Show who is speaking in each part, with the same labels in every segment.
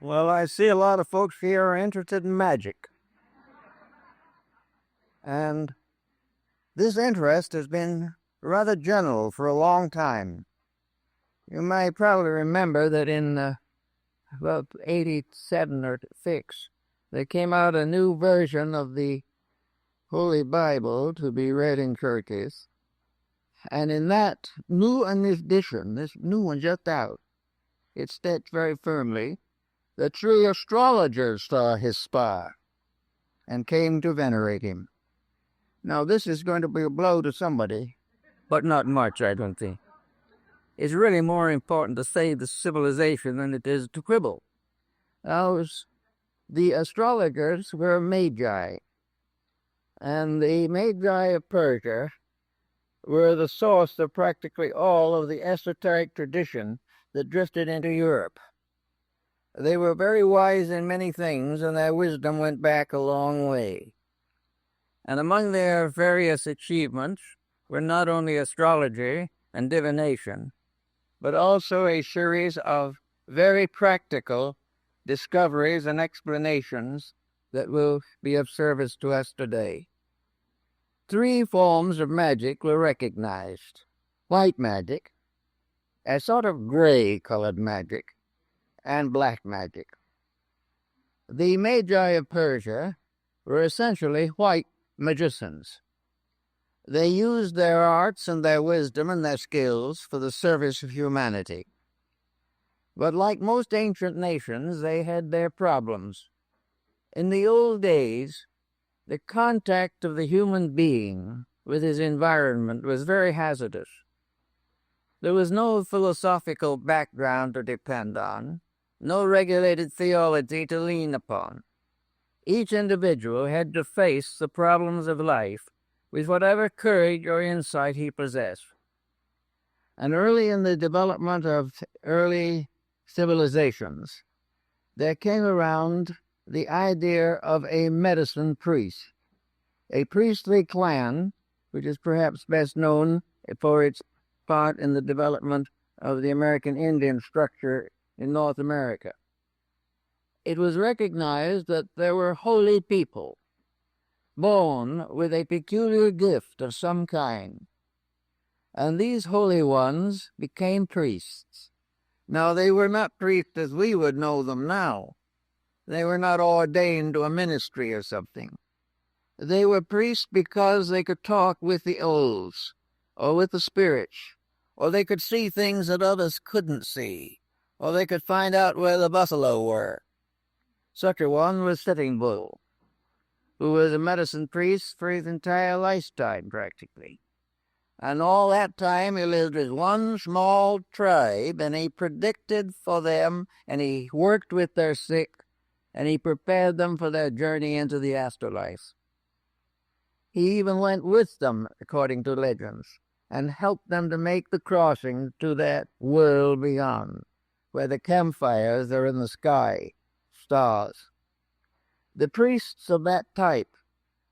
Speaker 1: Well, I see a lot of folks here are interested in magic. And this interest has been rather general for a long time. You may probably remember that in about 87 or 6, there came out a new version of the Holy Bible to be read in churches. And in that new edition, this new one just out, it states very firmly that 3 astrologers saw his star and came to venerate him. Now, this is going to be a blow to somebody, but not much, I don't think. It's really more important to save the civilization than it is to quibble. Now, the astrologers were magi, and the magi of Persia were the source of practically all of the esoteric tradition that drifted into Europe. They were very wise in many things, and their wisdom went back a long way. And among their various achievements were not only astrology and divination, but also a series of very practical discoveries and explanations that will be of service to us today. 3 forms of magic were recognized: white magic, a sort of gray-colored magic, and black magic. The Magi of Persia were essentially white magicians. They used their arts and their wisdom and their skills for the service of humanity. But like most ancient nations, they had their problems. In the old days, the contact of the human being with his environment was very hazardous. There was no philosophical background to depend on, no regulated theology to lean upon. Each individual had to face the problems of life with whatever courage or insight he possessed. And early in the development of early civilizations, there came around the idea of a medicine priest, a priestly clan, which is perhaps best known for its part in the development of the American Indian structure in North America. It was recognized that there were holy people born with a peculiar gift of some kind, and these holy ones became priests. Now, they were not priests as we would know them now. They were not ordained to a ministry or something. They were priests because they could talk with the elves or with the spirits, or they could see things that others couldn't see, or they could find out where the buffalo were. Such a one was Sitting Bull, who was a medicine priest for his entire lifetime, practically. And all that time he lived with one small tribe, and he predicted for them, and he worked with their sick, and he prepared them for their journey into the afterlife. He even went with them, according to legends, and helped them to make the crossing to that world beyond, where the campfires are in the sky, stars. The priests of that type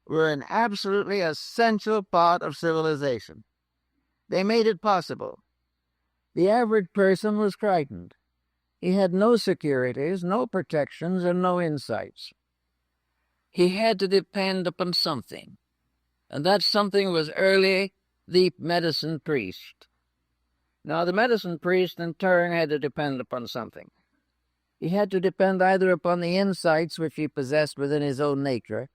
Speaker 1: were an absolutely essential part of civilization. They made it possible. The average person was frightened. He had no securities, no protections, and no insights. He had to depend upon something, and that something was early the medicine priest. Now, the medicine priest, in turn, had to depend upon something. He had to depend either upon the insights which he possessed within his own nature,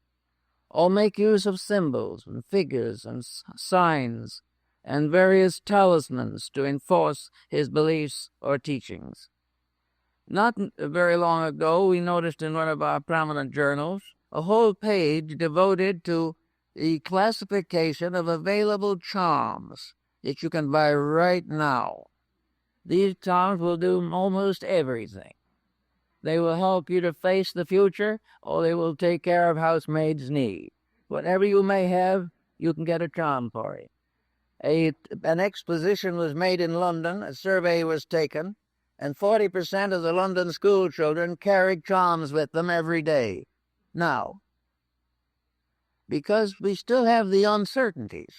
Speaker 1: or make use of symbols and figures and signs and various talismans to enforce his beliefs or teachings. Not very long ago, we noticed in one of our prominent journals a whole page devoted to the classification of available charms that you can buy right now. These charms will do almost everything. They will help you to face the future, or they will take care of housemaid's need. Whatever you may have, you can get a charm for it. An exposition was made in London, a survey was taken, and 40% of the London school children carried charms with them every day. Now, because we still have the uncertainties,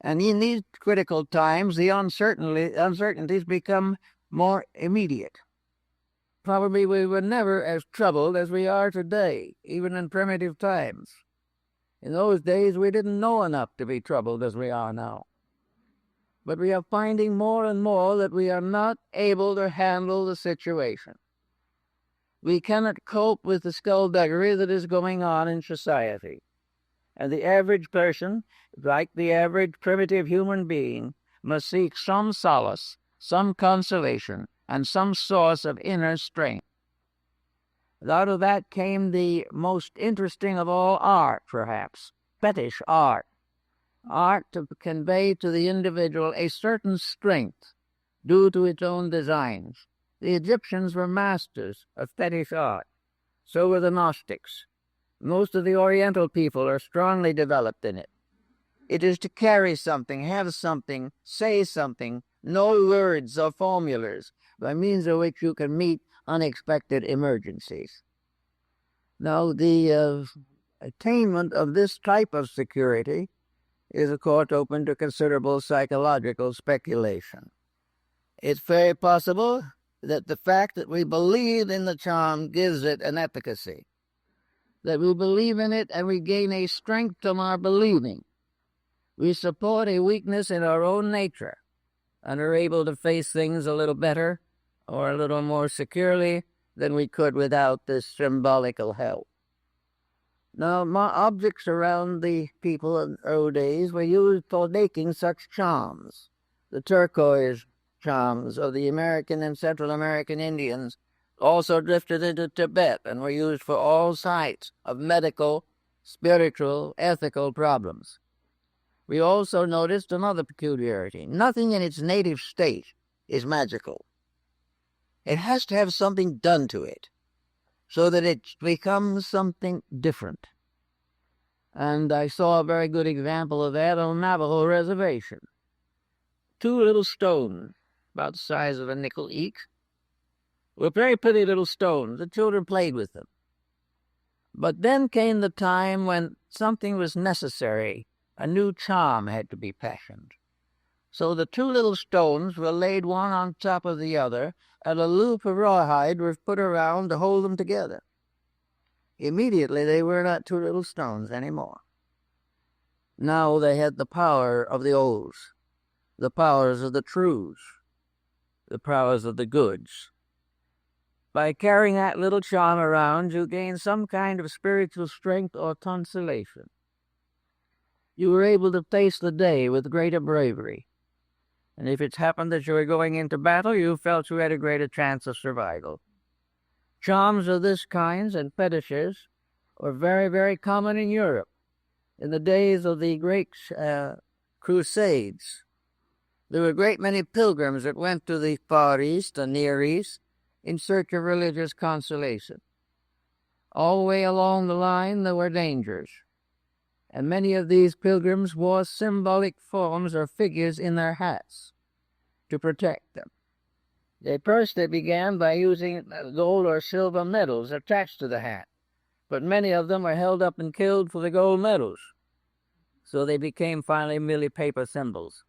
Speaker 1: and in these critical times, the uncertainties become more immediate. probably we were never as troubled as we are today, even in primitive times. In those days, we didn't know enough to be troubled as we are now. But we are finding more and more that we are not able to handle the situation. We cannot cope with the skullduggery that is going on in society. And the average person, like the average primitive human being, must seek some solace, some consolation, and some source of inner strength. Out of that came the most interesting of all art, perhaps, fetish art. Art to convey to the individual a certain strength due to its own designs. The Egyptians were masters of fetish art. So were the Gnostics. Most of the Oriental people are strongly developed in it. It is to carry something, have something, say something, know words or formulas by means of which you can meet unexpected emergencies. Now, the attainment of this type of security is, of course, open to considerable psychological speculation. It's very possible that the fact that we believe in the charm gives it an efficacy, that we believe in it and we gain a strength from our believing. We support a weakness in our own nature and are able to face things a little better or a little more securely than we could without this symbolical help. Now, objects around the people in early days were used for making such charms. The turquoise charms of the American and Central American Indians also drifted into Tibet and were used for all sides of medical, spiritual, ethical problems. We also noticed another peculiarity. Nothing in its native state is magical. It has to have something done to it so that it becomes something different. And I saw a very good example of that on Navajo Reservation. 2 little stones, about the size of a nickel each, were very pretty little stones. The children played with them. But then came the time when something was necessary. A new charm had to be fashioned. So the 2 little stones were laid one on top of the other, and a loop of rawhide was put around to hold them together. Immediately they were not 2 little stones anymore. Now they had the power of the olds, the powers of the truths, the powers of the goods. By carrying that little charm around, you gain some kind of spiritual strength or consolation. You were able to face the day with greater bravery. And if it's happened that you were going into battle, you felt you had a greater chance of survival. Charms of this kind and fetishes were very, very common in Europe in the days of the great Crusades. There were a great many pilgrims that went to the Far East and Near East in search of religious consolation. All the way along the line there were dangers, and many of these pilgrims wore symbolic forms or figures in their hats to protect them. First they began by using gold or silver medals attached to the hat, but many of them were held up and killed for the gold medals, so they became finally merely paper symbols.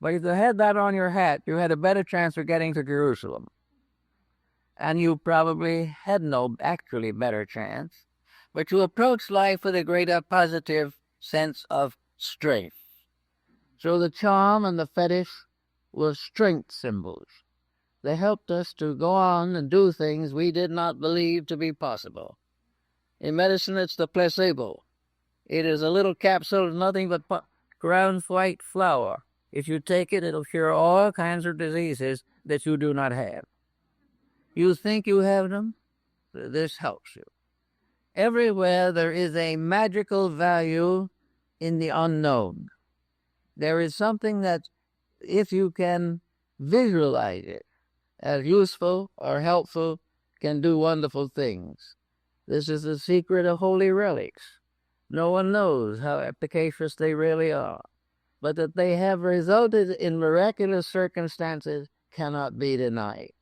Speaker 1: But if you had that on your hat, you had a better chance of getting to Jerusalem. And you probably had no actually better chance, but you approached life with a greater positive sense of strength. So the charm and the fetish were strength symbols. They helped us to go on and do things we did not believe to be possible. In medicine, it's the placebo. It is a little capsule of nothing but ground white flour. If you take it, it'll cure all kinds of diseases that you do not have. You think you have them? This helps you. Everywhere there is a magical value in the unknown. There is something that, if you can visualize it as useful or helpful, can do wonderful things. This is the secret of holy relics. No one knows how efficacious they really are, but that they have resulted in miraculous circumstances cannot be denied.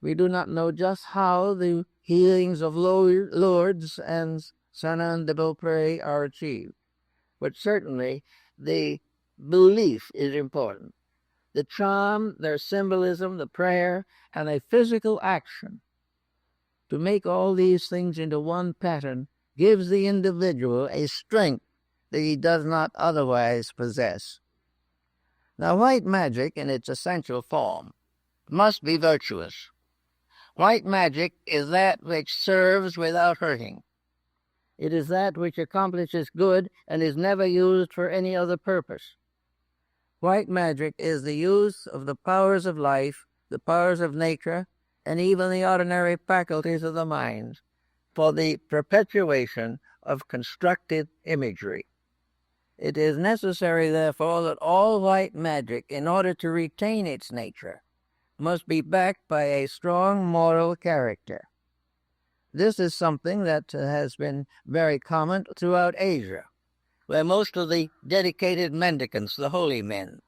Speaker 1: We do not know just how the healings of Lourdes and Saint-Anne-de-Beaupré are achieved, but certainly the belief is important. The charm, their symbolism, the prayer, and a physical action to make all these things into one pattern gives the individual a strength that he does not otherwise possess. Now, white magic in its essential form must be virtuous. White magic is that which serves without hurting. It is that which accomplishes good and is never used for any other purpose. White magic is the use of the powers of life, the powers of nature, and even the ordinary faculties of the mind for the perpetuation of constructed imagery. It is necessary, therefore, that all white magic, in order to retain its nature, must be backed by a strong moral character. This is something that has been very common throughout Asia, where most of the dedicated mendicants, the holy men,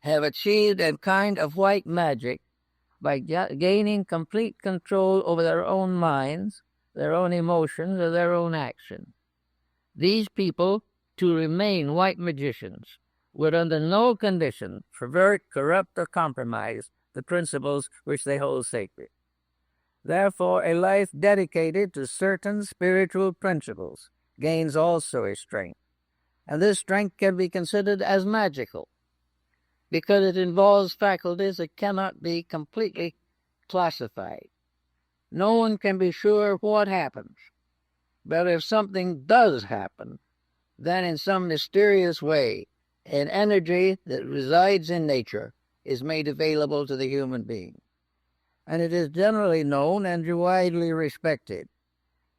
Speaker 1: have achieved a kind of white magic by gaining complete control over their own minds, their own emotions, or their own actions. These people, to remain white magicians, would under no condition pervert, corrupt, or compromise the principles which they hold sacred. Therefore, a life dedicated to certain spiritual principles gains also a strength, and this strength can be considered as magical, because it involves faculties that cannot be completely classified. No one can be sure what happens, but if something does happen, then in some mysterious way, an energy that resides in nature is made available to the human being. And it is generally known and widely respected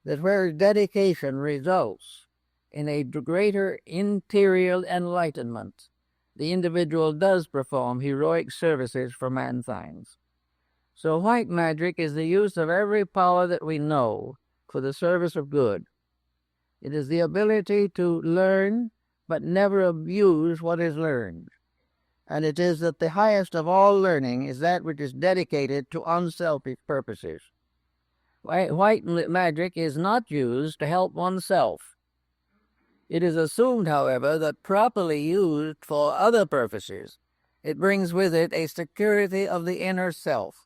Speaker 1: that where dedication results in a greater interior enlightenment, the individual does perform heroic services for mankind. So white magic is the use of every power that we know for the service of good. It is the ability to learn but never abuse what is learned. And it is that the highest of all learning is that which is dedicated to unselfish purposes. White magic is not used to help oneself. It is assumed, however, that properly used for other purposes, it brings with it a security of the inner self.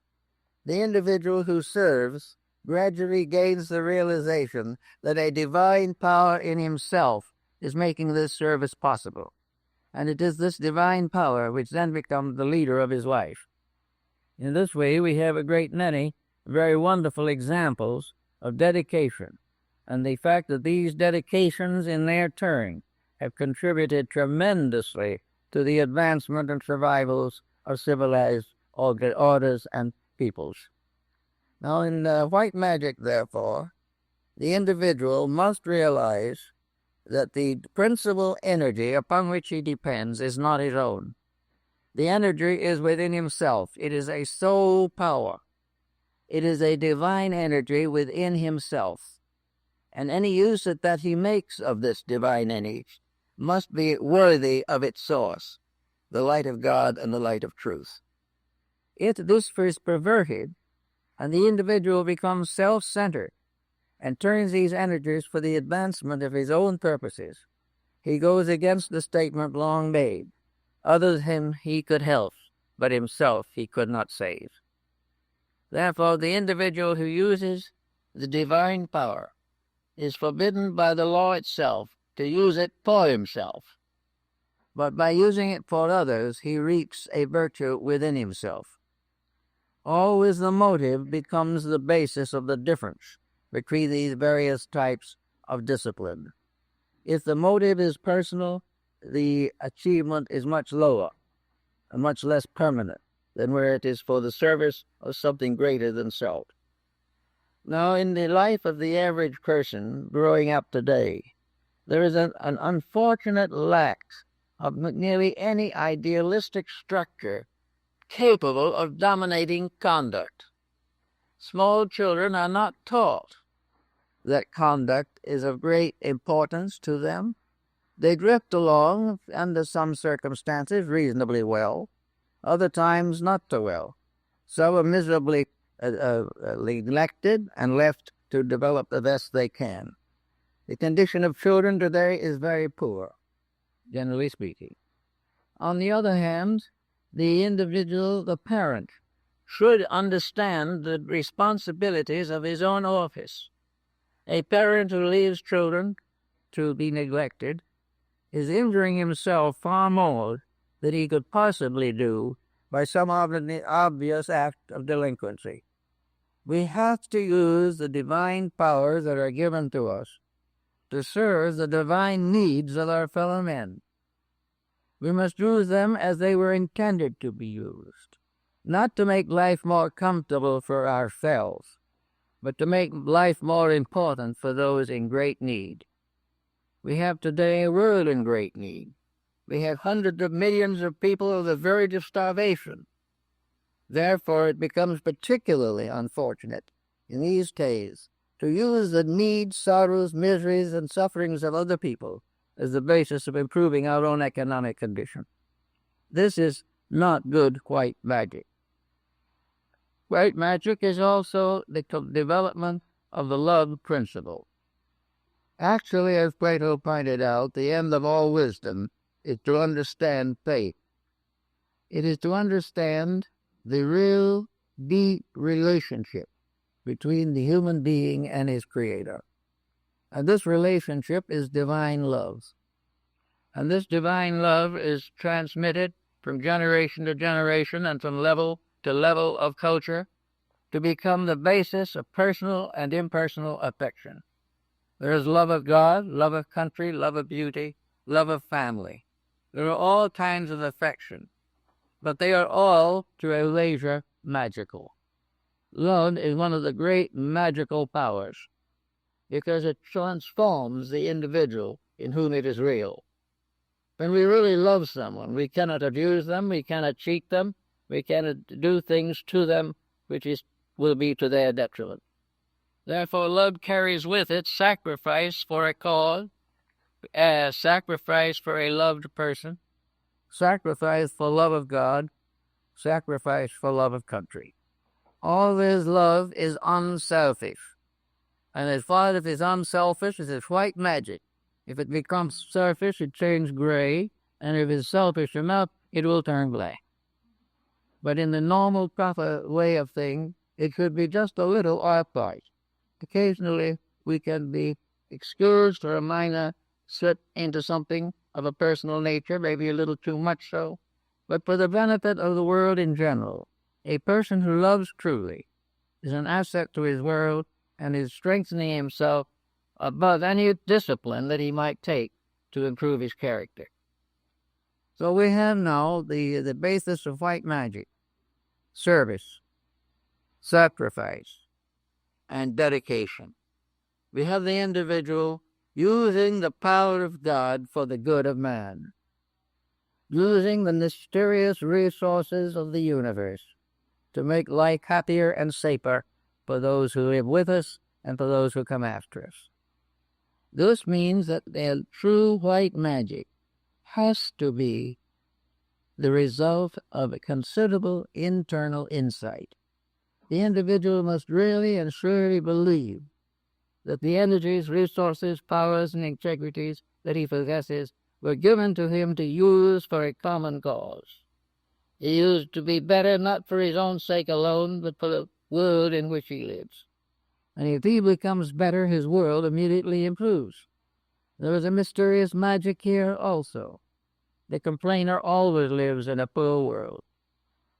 Speaker 1: The individual who serves gradually gains the realization that a divine power in himself is making this service possible, and it is this divine power which then becomes the leader of his life. In this way, we have a great many very wonderful examples of dedication, and the fact that these dedications in their turn have contributed tremendously to the advancement and survivals of civilized orders and peoples. Now, in white magic, therefore, the individual must realize that the principal energy upon which he depends is not his own. The energy is within himself. It is a soul power. It is a divine energy within himself. And any use that he makes of this divine energy must be worthy of its source, the light of God and the light of truth. If this is perverted, and the individual becomes self-centered and turns these energies for the advancement of his own purposes, he goes against the statement long made, others him he could help, but himself he could not save. Therefore, the individual who uses the divine power is forbidden by the law itself to use it for himself, but by using it for others, he reaps a virtue within himself. Always the motive becomes the basis of the difference between these various types of discipline. If the motive is personal, the achievement is much lower and much less permanent than where it is for the service of something greater than self. Now, in the life of the average person growing up today, there is an unfortunate lack of nearly any idealistic structure capable of dominating conduct. Small children are not taught that conduct is of great importance to them. They drift along under some circumstances reasonably well, other times not so well. Some are miserably neglected and left to develop the best they can. The condition of children today is very poor, generally speaking. On the other hand, the individual, the parent, should understand the responsibilities of his own office. A parent who leaves children to be neglected is injuring himself far more than he could possibly do by some obvious act of delinquency. We have to use the divine powers that are given to us to serve the divine needs of our fellow men. We must use them as they were intended to be used, not to make life more comfortable for ourselves, but to make life more important for those in great need. We have today a world in great need. We have hundreds of millions of people on the verge of starvation. Therefore, it becomes particularly unfortunate in these days to use the needs, sorrows, miseries, and sufferings of other people as the basis of improving our own economic condition. This is not good white magic. White magic is also the development of the love principle. Actually, as Plato pointed out, the end of all wisdom is to understand faith. It is to understand the real, deep relationship between the human being and his creator. And this relationship is divine love. And this divine love is transmitted from generation to generation and from level to level of culture to become the basis of personal and impersonal affection. There is love of God, love of country, love of beauty, love of family. There are all kinds of affection, but they are all, to a leisure, magical. Love is one of the great magical powers because it transforms the individual in whom it is real. When we really love someone, we cannot abuse them, we cannot cheat them, we cannot do things to them which will be to their detriment. Therefore, love carries with it sacrifice for a cause, sacrifice for a loved person, sacrifice for love of God, sacrifice for love of country. All this love is unselfish. And as far as it's unselfish, it's white magic. If it becomes selfish, it turns gray, and if it's selfish enough, it will turn black. But in the normal, proper way of things, it should be just a little off-white. Occasionally, we can be excused for a minor slip into something of a personal nature, maybe a little too much so. But for the benefit of the world in general, a person who loves truly is an asset to his world and is strengthening himself above any discipline that he might take to improve his character. So we have now the basis of white magic: service, sacrifice, and dedication. We have the individual using the power of God for the good of man, using the mysterious resources of the universe to make life happier and safer for those who live with us and for those who come after us. This means that the true white magic has to be the result of a considerable internal insight. The individual must really and surely believe that the energies, resources, powers, and integrities that he possesses were given to him to use for a common cause. He used to be better not for his own sake alone, but for the world in which he lives. And if he becomes better, his world immediately improves. There is a mysterious magic here also. The complainer always lives in a poor world.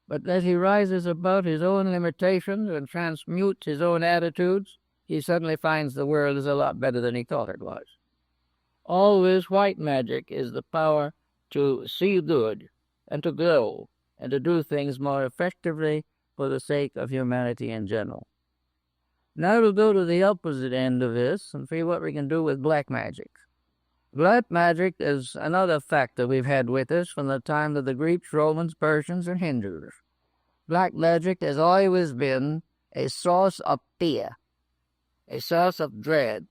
Speaker 1: But as he rises above his own limitations and transmutes his own attitudes, he suddenly finds the world is a lot better than he thought it was. Always white magic is the power to see good and to grow and to do things more effectively for the sake of humanity in general. Now we'll go to the opposite end of this and see what we can do with black magic. Black magic is another factor we've had with us from the time of the Greeks, Romans, Persians, and Hindus. Black magic has always been a source of fear, a source of dread.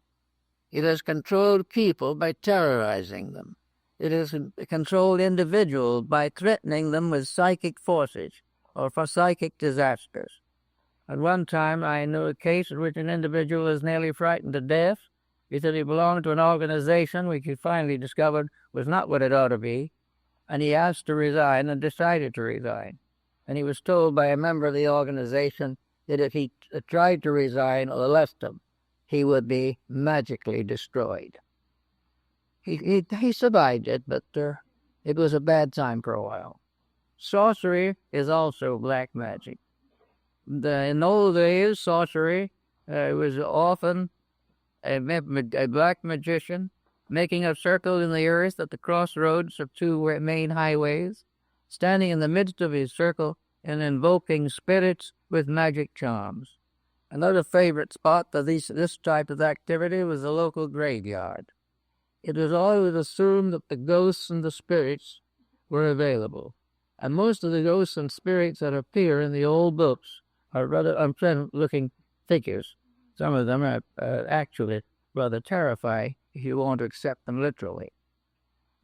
Speaker 1: It has controlled people by terrorizing them. It has controlled individuals by threatening them with psychic forces or for psychic disasters. At one time, I knew a case in which an individual was nearly frightened to death because he belonged to an organization which he finally discovered was not what it ought to be. and he asked to resign and decided to resign. And he was told by a member of the organization that if he tried to resign or left him, he would be magically destroyed. He survived it, but it was a bad time for a while. Sorcery is also black magic. In old days, sorcery was often a black magician making a circle in the earth at the crossroads of two main highways, standing in the midst of his circle and invoking spirits with magic charms. Another favorite spot for this type of activity was the local graveyard. It was always assumed that the ghosts and the spirits were available, and most of the ghosts and spirits that appear in the old books are rather unpleasant-looking figures. Some of them are actually rather terrifying if you want to accept them literally.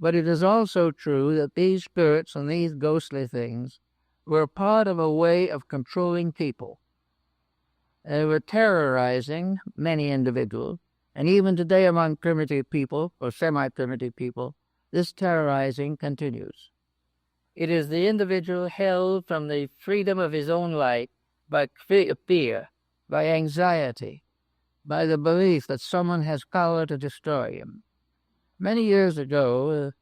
Speaker 1: But it is also true that these spirits and these ghostly things were part of a way of controlling people. They were terrorizing many individuals, and even today among primitive people, or semi-primitive people, this terrorizing continues. It is the individual held from the freedom of his own life by fear, by anxiety, by the belief that someone has power to destroy him. Many years ago,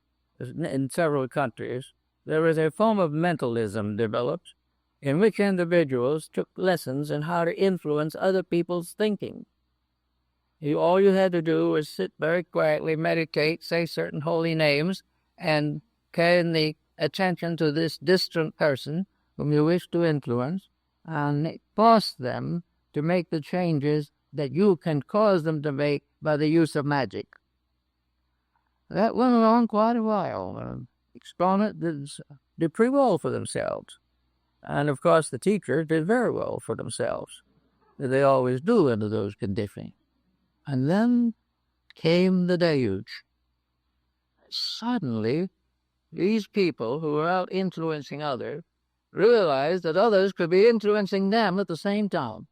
Speaker 1: in several countries, there was a form of mentalism developed in which individuals took lessons in how to influence other people's thinking. All you had to do was sit very quietly, meditate, say certain holy names, and turn the attention to this distant person whom you wish to influence, and force them to make the changes that you can cause them to make by the use of magic. That went along quite a while. Exponents did pretty well for themselves. And, of course, the teachers did very well for themselves. They always do under those conditions. And then came the deluge. Suddenly, these people who were out influencing others realized that others could be influencing them at the same time.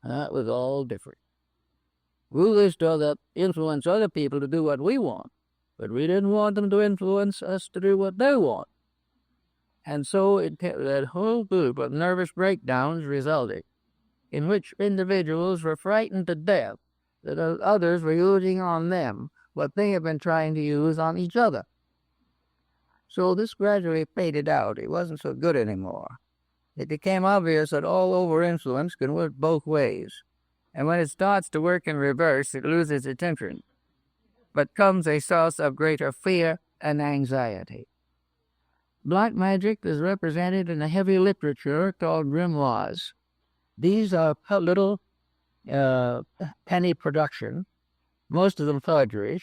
Speaker 1: And that was all different. We wish to influence other people to do what we want, but we didn't want them to influence us to do what they want. And so that whole group of nervous breakdowns resulted, in which individuals were frightened to death that others were using on them what they had been trying to use on each other. So this gradually faded out. It wasn't so good anymore. It became obvious that all over-influence can work both ways. And when it starts to work in reverse, it loses its interest, but becomes a source of greater fear and anxiety. Black magic is represented in a heavy literature called grimoires. These are little penny production, most of them forgeries,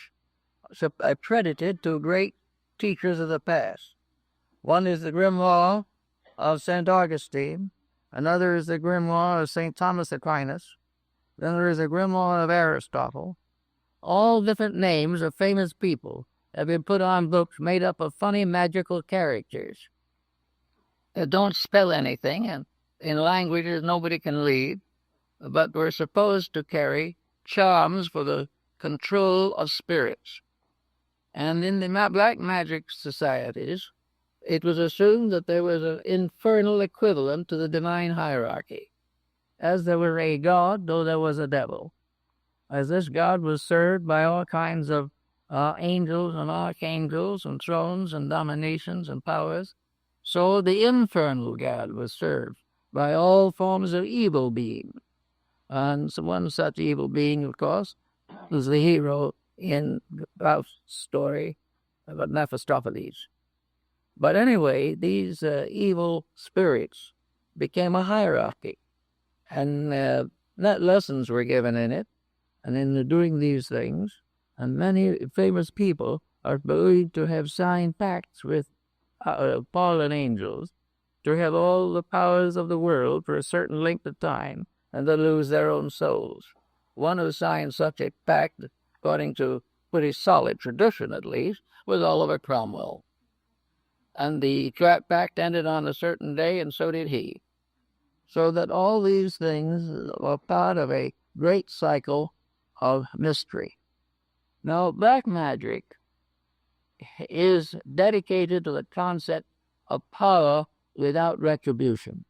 Speaker 1: accredited to great teachers of the past. One is the grimoire of St. Augustine, another is the grimoire of St. Thomas Aquinas, then there is a grimoire of Aristotle. All different names of famous people have been put on books made up of funny magical characters that don't spell anything and in languages nobody can read, but were supposed to carry charms for the control of spirits. And in the black magic societies, it was assumed that there was an infernal equivalent to the divine hierarchy. As there was a god, though there was a devil. As this god was served by all kinds of angels and archangels and thrones and dominations and powers, so the infernal god was served by all forms of evil beings. And so one such evil being, of course, was the hero in Faust's story about Mephistopheles. But anyway, these evil spirits became a hierarchy, and lessons were given in it, and in doing these things, and many famous people are believed to have signed pacts with fallen angels to have all the powers of the world for a certain length of time, and to lose their own souls. One who signed such a pact, according to pretty solid tradition at least, was Oliver Cromwell. And the pact ended on a certain day, and so did he. So that all these things are part of a great cycle of mystery. Now, black magic is dedicated to the concept of power without retribution.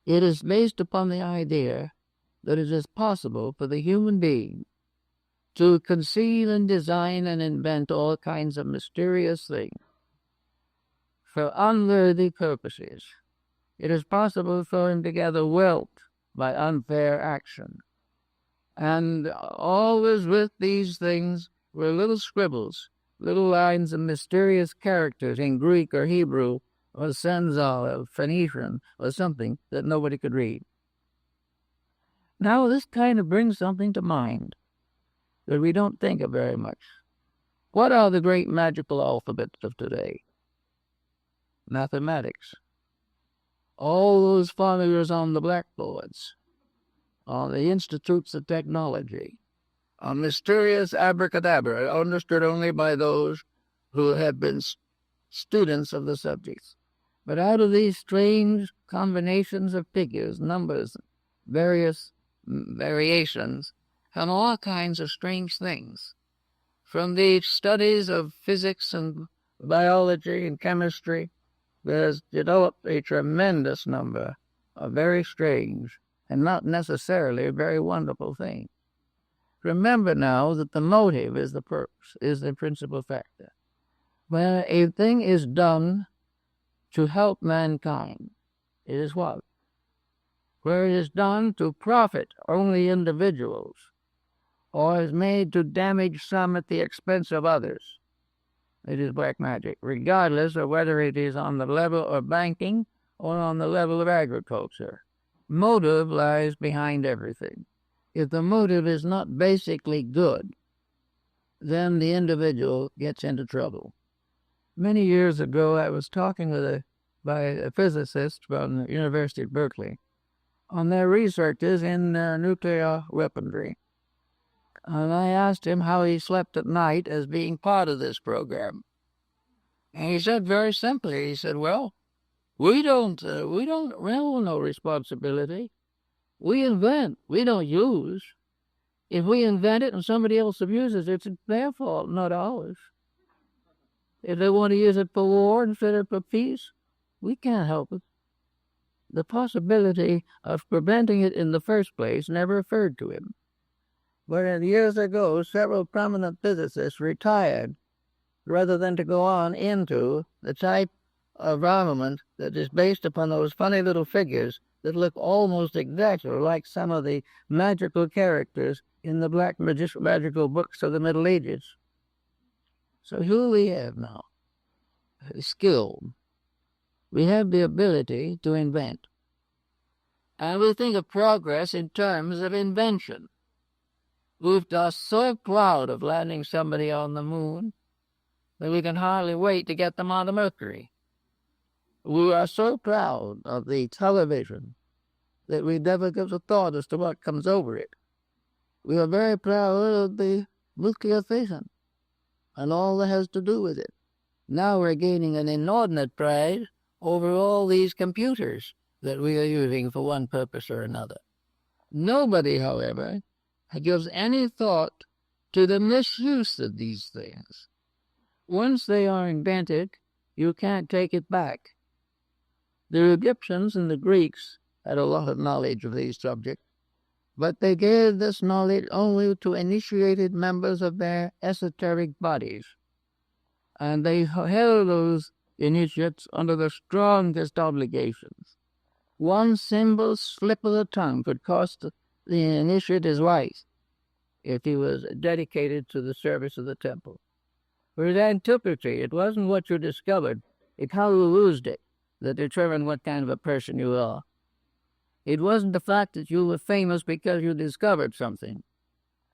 Speaker 1: It is based upon the idea that it is possible for the human being to conceive and design and invent all kinds of mysterious things for unworthy purposes. It is possible for him to gather wealth by unfair action. And always with these things were little scribbles, little lines of mysterious characters in Greek or Hebrew or Senzal or Phoenician or something that nobody could read. Now this kind of brings something to mind that we don't think of very much. What are the great magical alphabets of today? Mathematics. All those formulas on the blackboards, on the institutes of technology, on mysterious abracadabra, understood only by those who have been students of the subjects. But out of these strange combinations of figures, numbers, various variations, come all kinds of strange things. From the studies of physics and biology and chemistry, there's developed a tremendous number of very strange and not necessarily a very wonderful things. Remember now that the motive is the purpose, is the principal factor. When a thing is done to help mankind, it is what? Where it is done to profit only individuals, or is made to damage some at the expense of others, it is black magic, regardless of whether it is on the level of banking or on the level of agriculture. Motive lies behind everything. If the motive is not basically good, then the individual gets into trouble. Many years ago, I was talking by a physicist from the University of Berkeley on their researches in nuclear weaponry. And I asked him how he slept at night as being part of this program. And he said very simply, he said, well, we don't have no responsibility. We invent, we don't use. If we invent it and somebody else abuses it, it's their fault, not ours. If they want to use it for war instead of for peace, we can't help it. The possibility of preventing it in the first place never occurred to him. But years ago, several prominent physicists retired rather than to go on into the type of armament that is based upon those funny little figures that look almost exactly like some of the magical characters in the black magical books of the Middle Ages. So here we have now skill. We have the ability to invent. And we think of progress in terms of invention. We are so proud of landing somebody on the moon that we can hardly wait to get them on the Mercury. We are so proud of the television that we never give a thought as to what comes over it. We are very proud of the nuclear fission and all that has to do with it. Now we're gaining an inordinate pride over all these computers that we are using for one purpose or another. Nobody, however, gives any thought to the misuse of these things. Once they are invented, you can't take it back. The Egyptians and the Greeks had a lot of knowledge of these subjects, but they gave this knowledge only to initiated members of their esoteric bodies, and they held those initiates under the strongest obligations. One simple slip of the tongue could cost the initiate his life if he was dedicated to the service of the temple. Whereas antiquity, it wasn't what you discovered, it's how you used it that determined what kind of a person you are. It wasn't the fact that you were famous because you discovered something.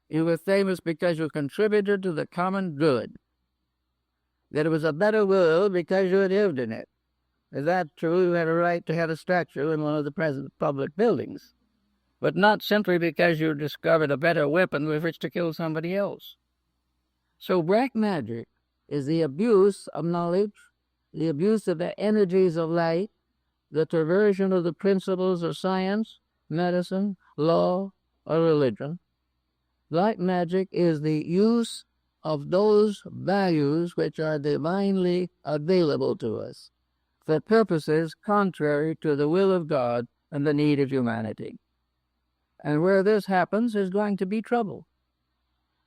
Speaker 1: You were famous because you contributed to the common good. That it was a better world because you had lived in it. Is that true? You had a right to have a statue in one of the present public buildings, but not simply because you discovered a better weapon with which to kill somebody else. So black magic is the abuse of knowledge, the abuse of the energies of light, the perversion of the principles of science, medicine, law, or religion. Black magic is the use of those values which are divinely available to us for purposes contrary to the will of God and the need of humanity. And where this happens, there's going to be trouble.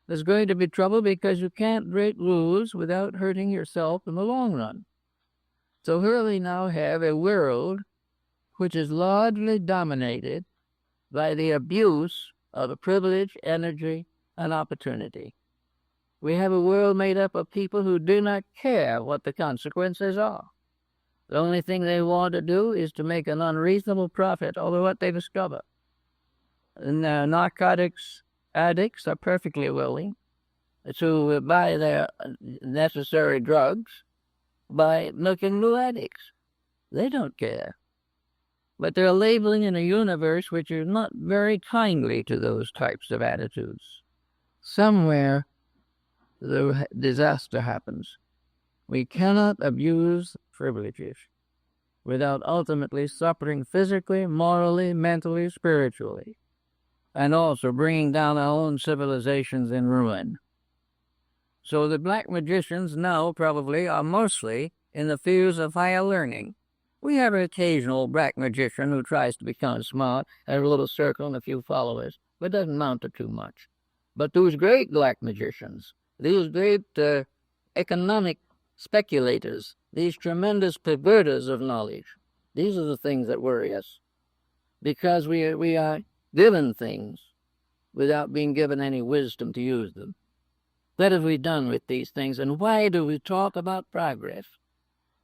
Speaker 1: There's going to be trouble because you can't break rules without hurting yourself in the long run. So here we now have a world which is largely dominated by the abuse of privilege, energy, and opportunity. We have a world made up of people who do not care what the consequences are. The only thing they want to do is to make an unreasonable profit over what they discover. And narcotics addicts are perfectly willing to buy their necessary drugs by looking new addicts. They don't care. But they're labeling in a universe which is not very kindly to those types of attitudes. Somewhere the disaster happens. We cannot abuse privileges without ultimately suffering physically, morally, mentally, spiritually, and also bringing down our own civilizations in ruin. So the black magicians now probably are mostly in the fields of higher learning. We have an occasional black magician who tries to become smart, has a little circle and a few followers, but doesn't amount to too much. But those great black magicians, these great economic speculators, these tremendous perverters of knowledge, these are the things that worry us, because we are given things without being given any wisdom to use them. What have we done with these things, and why do we talk about progress?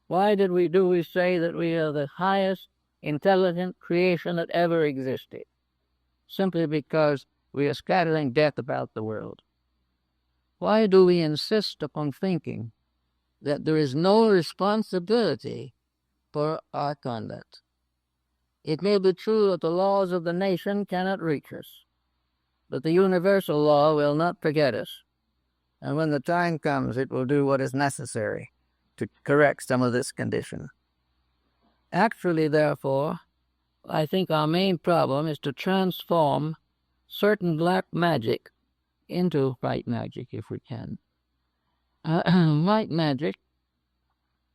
Speaker 1: Why do we say that we are the highest intelligent creation that ever existed? Simply because we are scattering death about the world. Why do we insist upon thinking that there is no responsibility for our conduct? It may be true that the laws of the nation cannot reach us, but the universal law will not forget us. And when the time comes, it will do what is necessary to correct some of this condition. Actually, therefore, I think our main problem is to transform certain black magic into white magic, if we can. White magic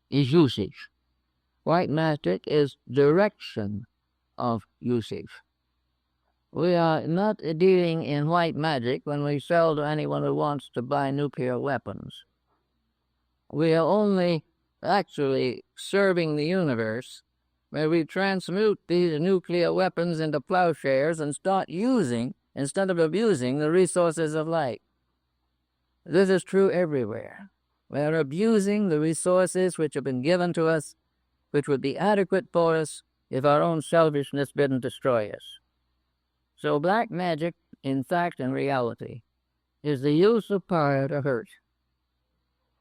Speaker 1: is usage. White magic is direction of usage. We are not dealing in white magic when we sell to anyone who wants to buy nuclear weapons. We are only actually serving the universe where we transmute these nuclear weapons into plowshares and start using, instead of abusing, the resources of light. This is true everywhere. We are abusing the resources which have been given to us, which would be adequate for us if our own selfishness didn't destroy us. So black magic, in fact and reality, is the use of power to hurt.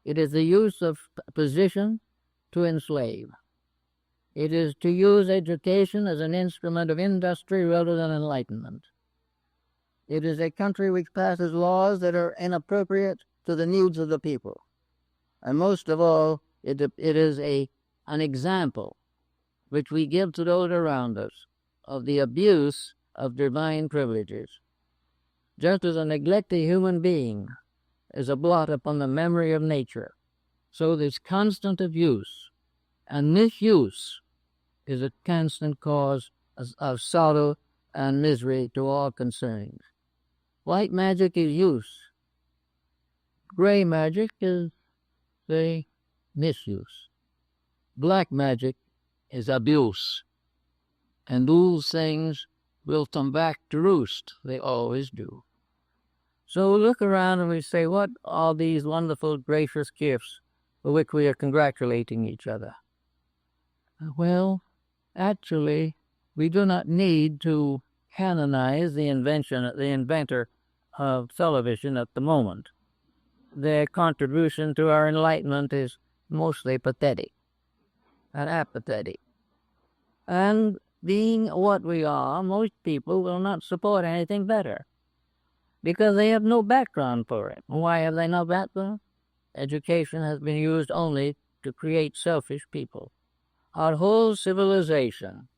Speaker 1: It is the use of position to enslave. It is to use education as an instrument of industry rather than enlightenment. It is a country which passes laws that are inappropriate to the needs of the people. And most of all, it is an example which we give to those around us of the abuse of divine privileges. Just as a neglected human being is a blot upon the memory of nature, so this constant abuse and misuse is a constant cause of sorrow and misery to all concerned. White magic is use. Gray magic is the misuse. Black magic is abuse. And those things will come back to roost. They always do. So we look around and we say, what are these wonderful, gracious gifts for which we are congratulating each other? Well, actually, we do not need to canonize the inventor of television at the moment. Their contribution to our enlightenment is mostly pathetic and apathetic. And being what we are, most people will not support anything better because they have no background for it. Why have they no background? Education has been used only to create selfish people. Our whole civilization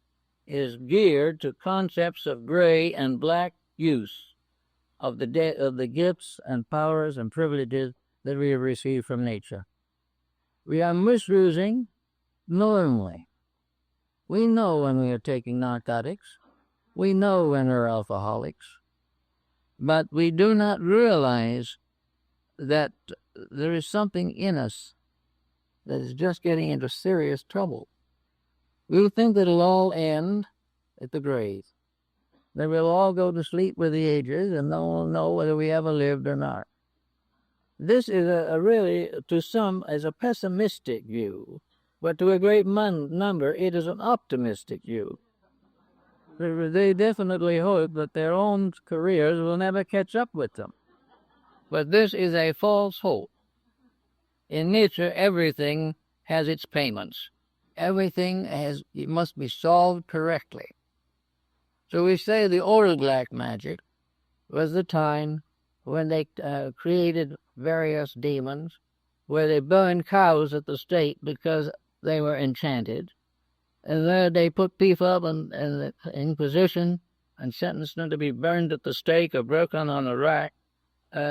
Speaker 1: is geared to concepts of gray and black use of the gifts and powers and privileges that we have received from nature. We are misusing knowingly. We know when we are taking narcotics. We know when we're alcoholics. But we do not realize that there is something in us that is just getting into serious trouble. We think that it'll all end at the grave, that we'll all go to sleep with the ages and no one will know whether we ever lived or not. This is a really, to some, as a pessimistic view, but to a great number, it is an optimistic view. They definitely hope that their own careers will never catch up with them. But this is a false hope. In nature, everything has its payments. It must be solved correctly. So we say the old black magic was the time when they created various demons, where they burned cows at the stake because they were enchanted. And there they put people up in position and sentenced them to be burned at the stake or broken on a rack,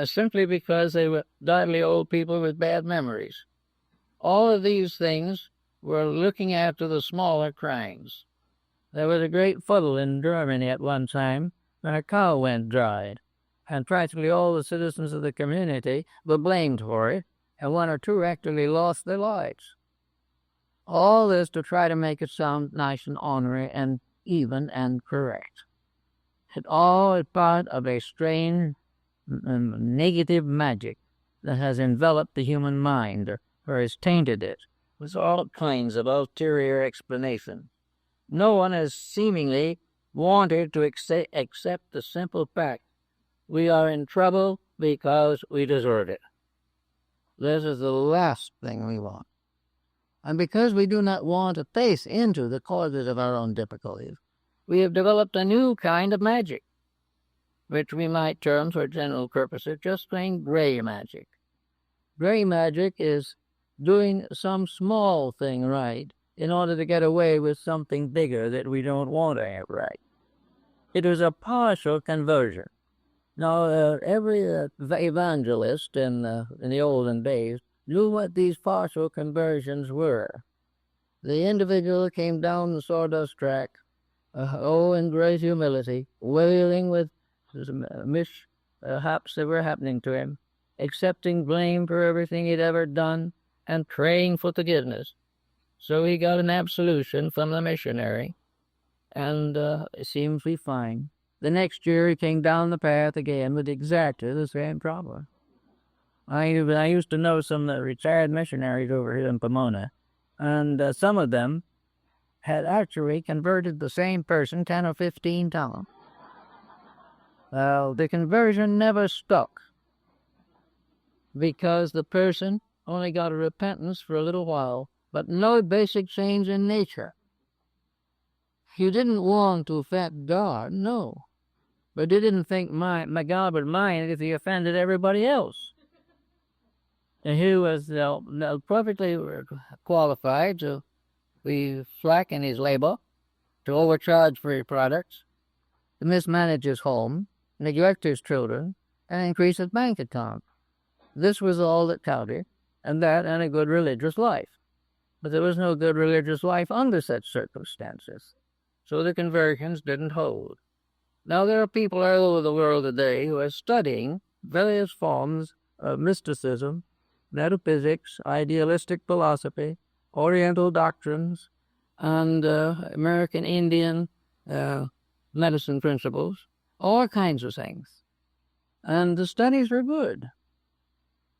Speaker 1: simply because they were godly old people with bad memories. All of these things were looking after the smaller crimes. There was a great fuddle in Germany at one time when a cow went dry, and practically all the citizens of the community were blamed for it, and one or two actually lost their lives. All this to try to make it sound nice and ornery and even and correct. It all is part of a strange negative magic that has enveloped the human mind or has tainted it with all kinds of ulterior explanation. No one has seemingly wanted to accept the simple fact we are in trouble because we deserve it. This is the last thing we want. And because we do not want to face into the causes of our own difficulties, we have developed a new kind of magic, which we might term for general purposes just plain gray magic. Gray magic is doing some small thing right in order to get away with something bigger that we don't want to have right. It is a partial conversion. Now, every evangelist in the olden days knew what these partial conversions were. The individual came down the sawdust track, in great humility, wailing with mishaps that were happening to him, accepting blame for everything he'd ever done, and praying for forgiveness. So he got an absolution from the missionary, and it seemed to be fine. The next year he came down the path again with exactly the same problem. I used to know some retired missionaries over here in Pomona, and some of them had actually converted the same person 10 or 15 times. Well, the conversion never stuck because the person only got a repentance for a little while, but no basic change in nature. You didn't want to offend God, no. But you didn't think my God would mind if he offended everybody else. And he was perfectly qualified to be slack in his labor, to overcharge for his products, to mismanage his home, neglect his children, and increase his bank account. This was all that counted, and that and a good religious life. But there was no good religious life under such circumstances, so the conversions didn't hold. Now there are people all over the world today who are studying various forms of mysticism, metaphysics, idealistic philosophy, Oriental doctrines, and American Indian medicine principles, all kinds of things. And the studies are good.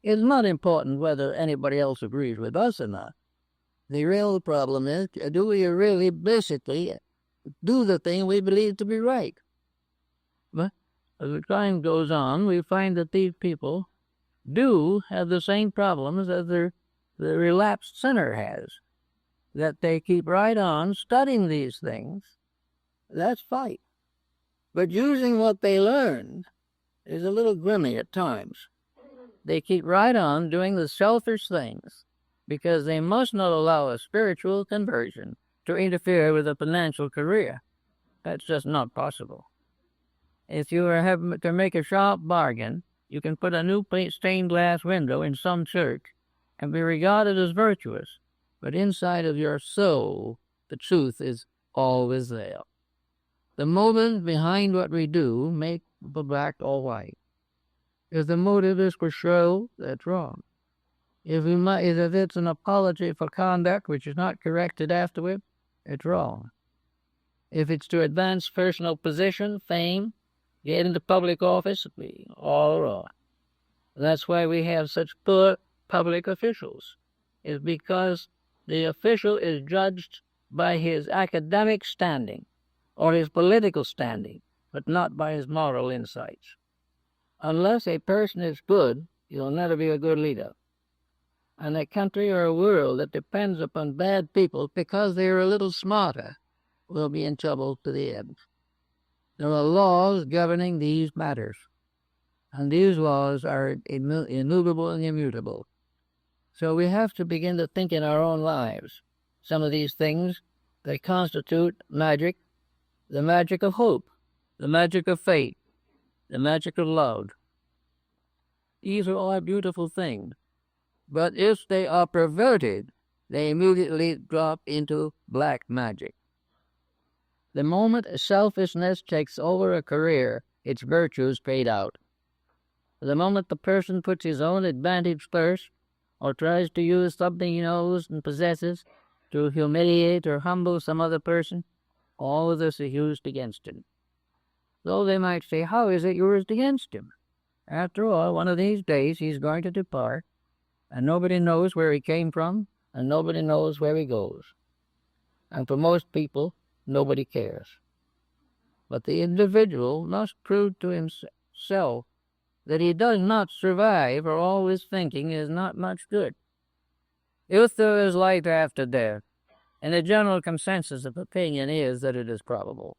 Speaker 1: It's not important whether anybody else agrees with us or not. The real problem is, do we really basically do the thing we believe to be right? But as the time goes on, we find that these people do have the same problems as the relapsed sinner has, that they keep right on studying these things. That's fight. But using what they learned is a little grimy at times. They keep right on doing the selfish things because they must not allow a spiritual conversion to interfere with a financial career. That's just not possible. If you have to make a sharp bargain You can put a new stained glass window in some church and be regarded as virtuous, but inside of your soul, the truth is always there. The motive behind what we do make the black or white. If the motive is for show, that's wrong. If it's an apology for conduct which is not corrected afterward, it's wrong. If it's to advance personal position, fame, get into public office, it's all wrong. That's why we have such poor public officials. It's because the official is judged by his academic standing or his political standing, but not by his moral insights. Unless a person is good, he'll never be a good leader. And a country or a world that depends upon bad people because they're a little smarter will be in trouble to the end. There are laws governing these matters, and these laws are immovable and immutable. So we have to begin to think in our own lives. Some of these things, they constitute magic, the magic of hope, the magic of faith, the magic of love. These are all beautiful things. But if they are perverted, they immediately drop into black magic. The moment selfishness takes over a career, its virtues fade out. The moment the person puts his own advantage first, or tries to use something he knows and possesses to humiliate or humble some other person, all of this is used against him. So they might say, how is it used against him? After all, one of these days he's going to depart, and nobody knows where he came from, and nobody knows where he goes. And for most people, nobody cares. But the individual must prove to himself that he does not survive, or all his thinking is not much good. If there is life after death, and the general consensus of opinion is that it is probable,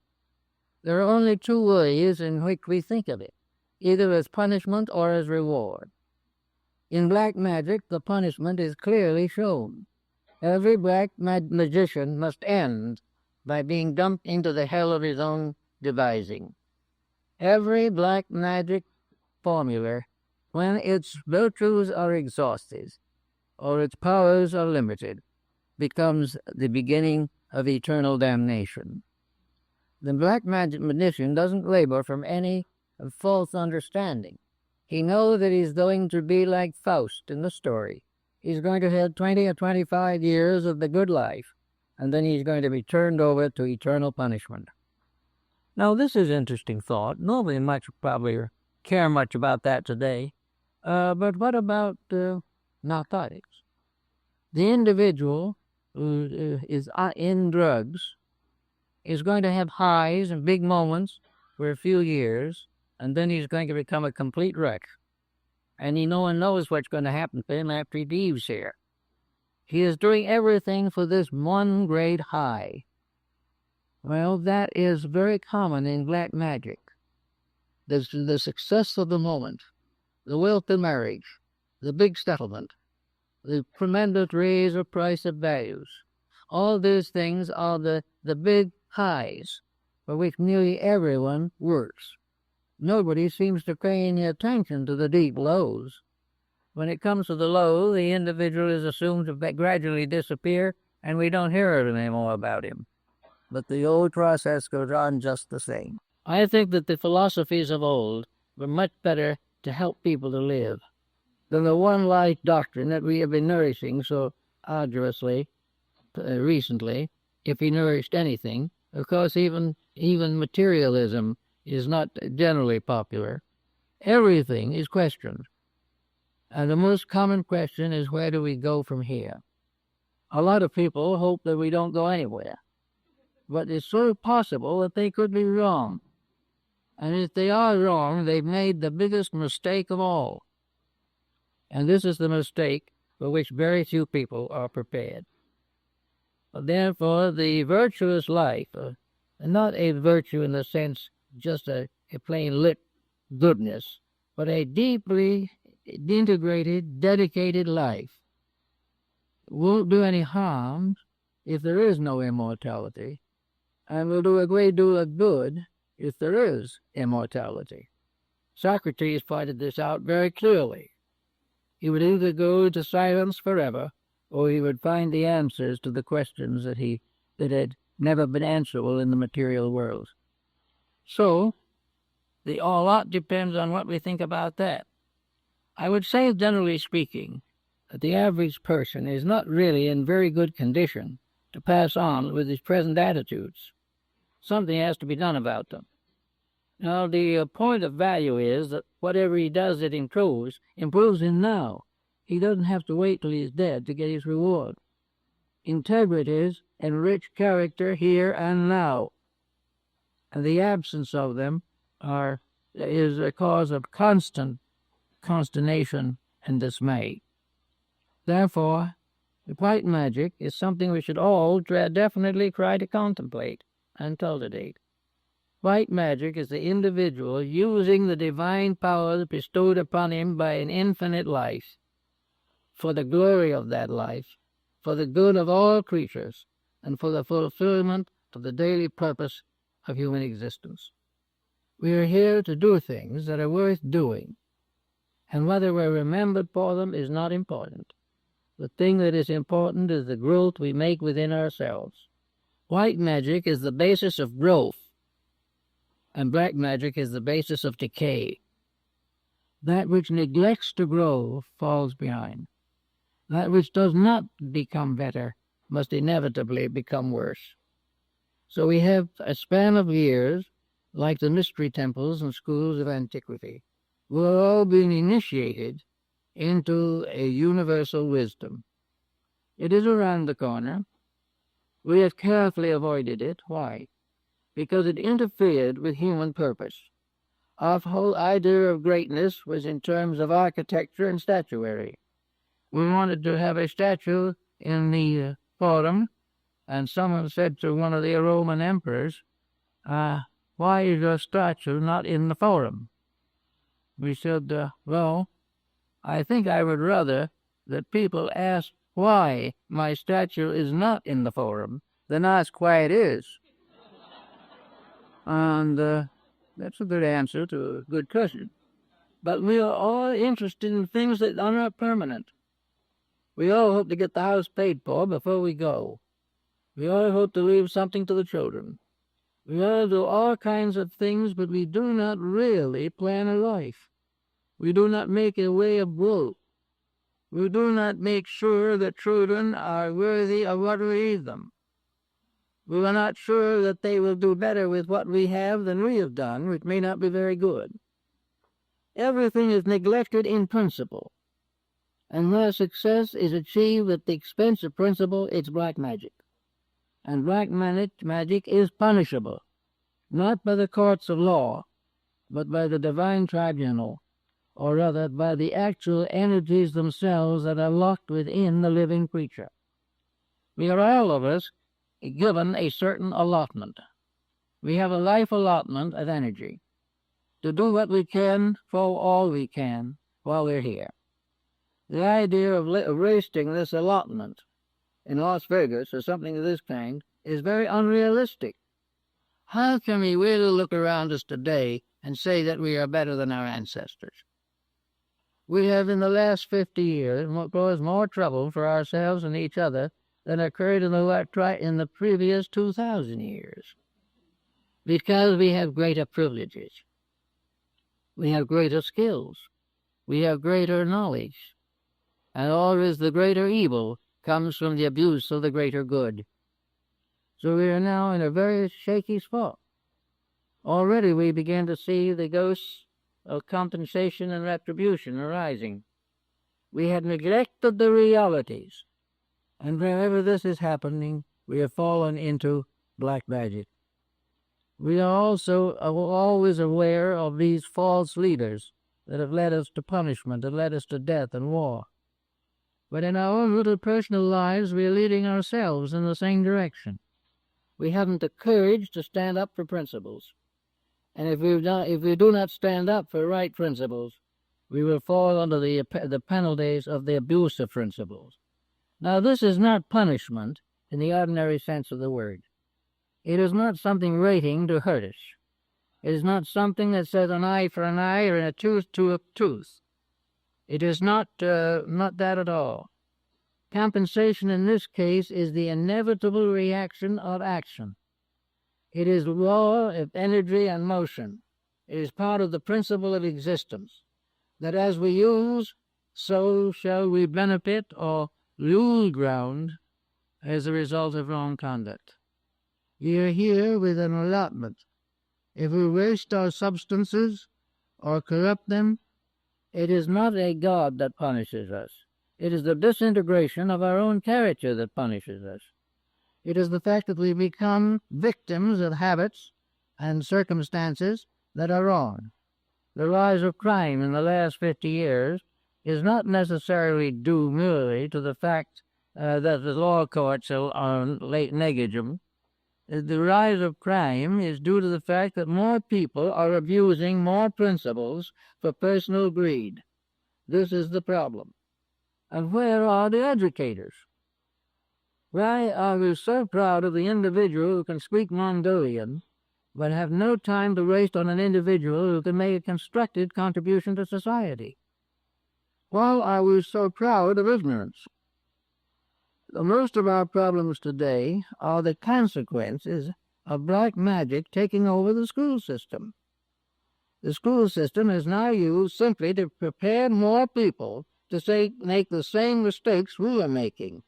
Speaker 1: there are only two ways in which we think of it, either as punishment or as reward. In black magic, the punishment is clearly shown. Every black magician must end by being dumped into the hell of his own devising. Every black magic formula, when its virtues are exhausted or its powers are limited, becomes the beginning of eternal damnation. The black magic magician doesn't labor from any false understanding. He knows that he's going to be like Faust in the story. He's going to have 20 or 25 years of the good life, and then he's going to be turned over to eternal punishment. Now, this is an interesting thought. Nobody much probably care much about that today. But what about narcotics? The individual who is in drugs is going to have highs and big moments for a few years, and then he's going to become a complete wreck. And no one knows what's going to happen to him after he leaves here. He is doing everything for this one great high. Well, that is very common in black magic. The success of the moment, the wealthy marriage, the big settlement, the tremendous raise or price of values. All these things are the big highs for which nearly everyone works. Nobody seems to pay any attention to the deep lows. When it comes to the low, the individual is assumed to gradually disappear, and we don't hear any more about him. But the old process goes on just the same. I think that the philosophies of old were much better to help people to live than the one-life doctrine that we have been nourishing so arduously recently, if we nourished anything. Of course, even materialism is not generally popular. Everything is questioned. And the most common question is, where do we go from here? A lot of people hope that we don't go anywhere. But it's so possible that they could be wrong. And if they are wrong, they've made the biggest mistake of all. And this is the mistake for which very few people are prepared. Therefore, the virtuous life, not a virtue in the sense just a plain lit goodness, but a deeply integrated, dedicated life, won't do any harm if there is no immortality, and will do a great deal of good if there is immortality.
Speaker 2: Socrates pointed this out very clearly. He would either go into silence forever, or he would find the answers to the questions that had never been answerable in the material world. So, a lot depends on what we think about that. I would say, generally speaking, that the average person is not really in very good condition to pass on with his present attitudes. Something has to be done about them. Now, the point of value is that whatever he does that improves him now. He doesn't have to wait till he's dead to get his reward. Integrities enrich character here and now, and the absence of them is a cause of constant consternation and dismay. Therefore, the white magic is something we should all definitely try to contemplate and cultivate. White magic is the individual using the divine power bestowed upon him by an infinite life, for the glory of that life, for the good of all creatures, and for the fulfillment of the daily purpose of human existence. We are here to do things that are worth doing, and whether we're remembered for them is not important. The thing that is important is the growth we make within ourselves. White magic is the basis of growth, and black magic is the basis of decay. That which neglects to grow falls behind. That which does not become better must inevitably become worse. So we have a span of years, like the mystery temples and schools of antiquity. We're all being initiated into a universal wisdom. It is around the corner. We have carefully avoided it. Why? Because it interfered with human purpose. Our whole idea of greatness was in terms of architecture and statuary. We wanted to have a statue in the Forum, and someone said to one of the Roman emperors, why is your statue not in the Forum? We said, well, I think I would rather that people ask why my statue is not in the Forum than ask why it is. And that's a good answer to a good question. But we are all interested in things that are not permanent. We all hope to get the house paid for before we go. We all hope to leave something to the children. We all do all kinds of things, but we do not really plan a life. We do not make a way of growth. We do not make sure that children are worthy of what we leave them. We are not sure that they will do better with what we have than we have done, which may not be very good. Everything is neglected in principle. And where success is achieved at the expense of principle, it's black magic. And black magic is punishable, not by the courts of law, but by the divine tribunal, or rather by the actual energies themselves that are locked within the living creature. We are all of us given a certain allotment. We have a life allotment of energy to do what we can for all we can while we're here. The idea of wasting this allotment in Las Vegas or something of this kind is very unrealistic. How can we really look around us today and say that we are better than our ancestors? We have in the last 50 years caused more trouble for ourselves and each other than occurred in the previous 2,000 years, because we have greater privileges. We have greater skills. We have greater knowledge. And always the greater evil comes from the abuse of the greater good. So we are now in a very shaky spot. Already we begin to see the ghosts of compensation and retribution arising. We have neglected the realities, and wherever this is happening, we have fallen into black magic. We are also always aware of these false leaders that have led us to punishment, that led us to death and war. But in our own little personal lives, we are leading ourselves in the same direction. We haven't the courage to stand up for principles. And if we do not stand up for right principles, we will fall under the penalties of the abuse of principles. Now, this is not punishment in the ordinary sense of the word. It is not something waiting to hurt us. It is not something that says an eye for an eye or a tooth to a tooth. It is not that at all. Compensation in this case is the inevitable reaction of action. It is law of energy and motion. It is part of the principle of existence, that as we use, so shall we benefit or lose ground as a result of wrong conduct. We are here with an allotment. If we waste our substances or corrupt them, it is not a God that punishes us. It is the disintegration of our own character that punishes us. It is the fact that we become victims of habits and circumstances that are wrong. The rise of crime in the last 50 years is not necessarily due merely to the fact that the law courts are negligent. The rise of crime is due to the fact that more people are abusing more principles for personal greed. This is the problem. And where are the educators? Why are we so proud of the individual who can speak Mongolian, but have no time to waste on an individual who can make a constructive contribution to society? Why are we so proud of ignorance? Most of our problems today are the consequences of black magic taking over the school system. The school system is now used simply to prepare more people to make the same mistakes we are making.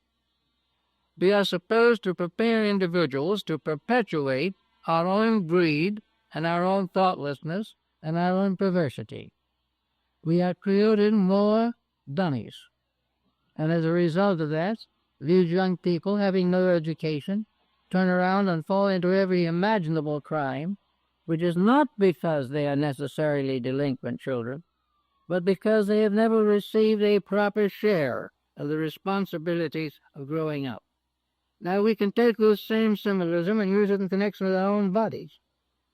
Speaker 2: We are supposed to prepare individuals to perpetuate our own greed and our own thoughtlessness and our own perversity. We are creating more dummies. And as a result of that, these young people, having no education, turn around and fall into every imaginable crime, which is not because they are necessarily delinquent children, but because they have never received a proper share of the responsibilities of growing up. Now, we can take this same symbolism and use it in connection with our own bodies.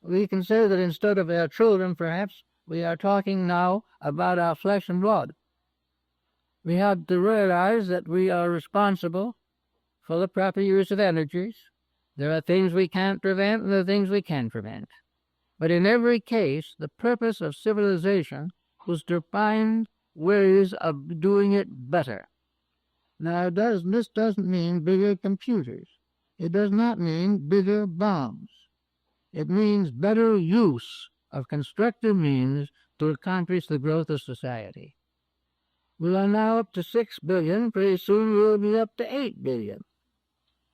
Speaker 2: We can say that instead of our children, perhaps, we are talking now about our flesh and blood. We have to realize that we are responsible for the proper use of energies. There are things we can't prevent and there are things we can prevent. But in every case, the purpose of civilization was to find ways of doing it better. Now, this doesn't mean bigger computers. It does not mean bigger bombs. It means better use of constructive means to accomplish the growth of society. We are now up to 6 billion. Pretty soon we'll be up to 8 billion.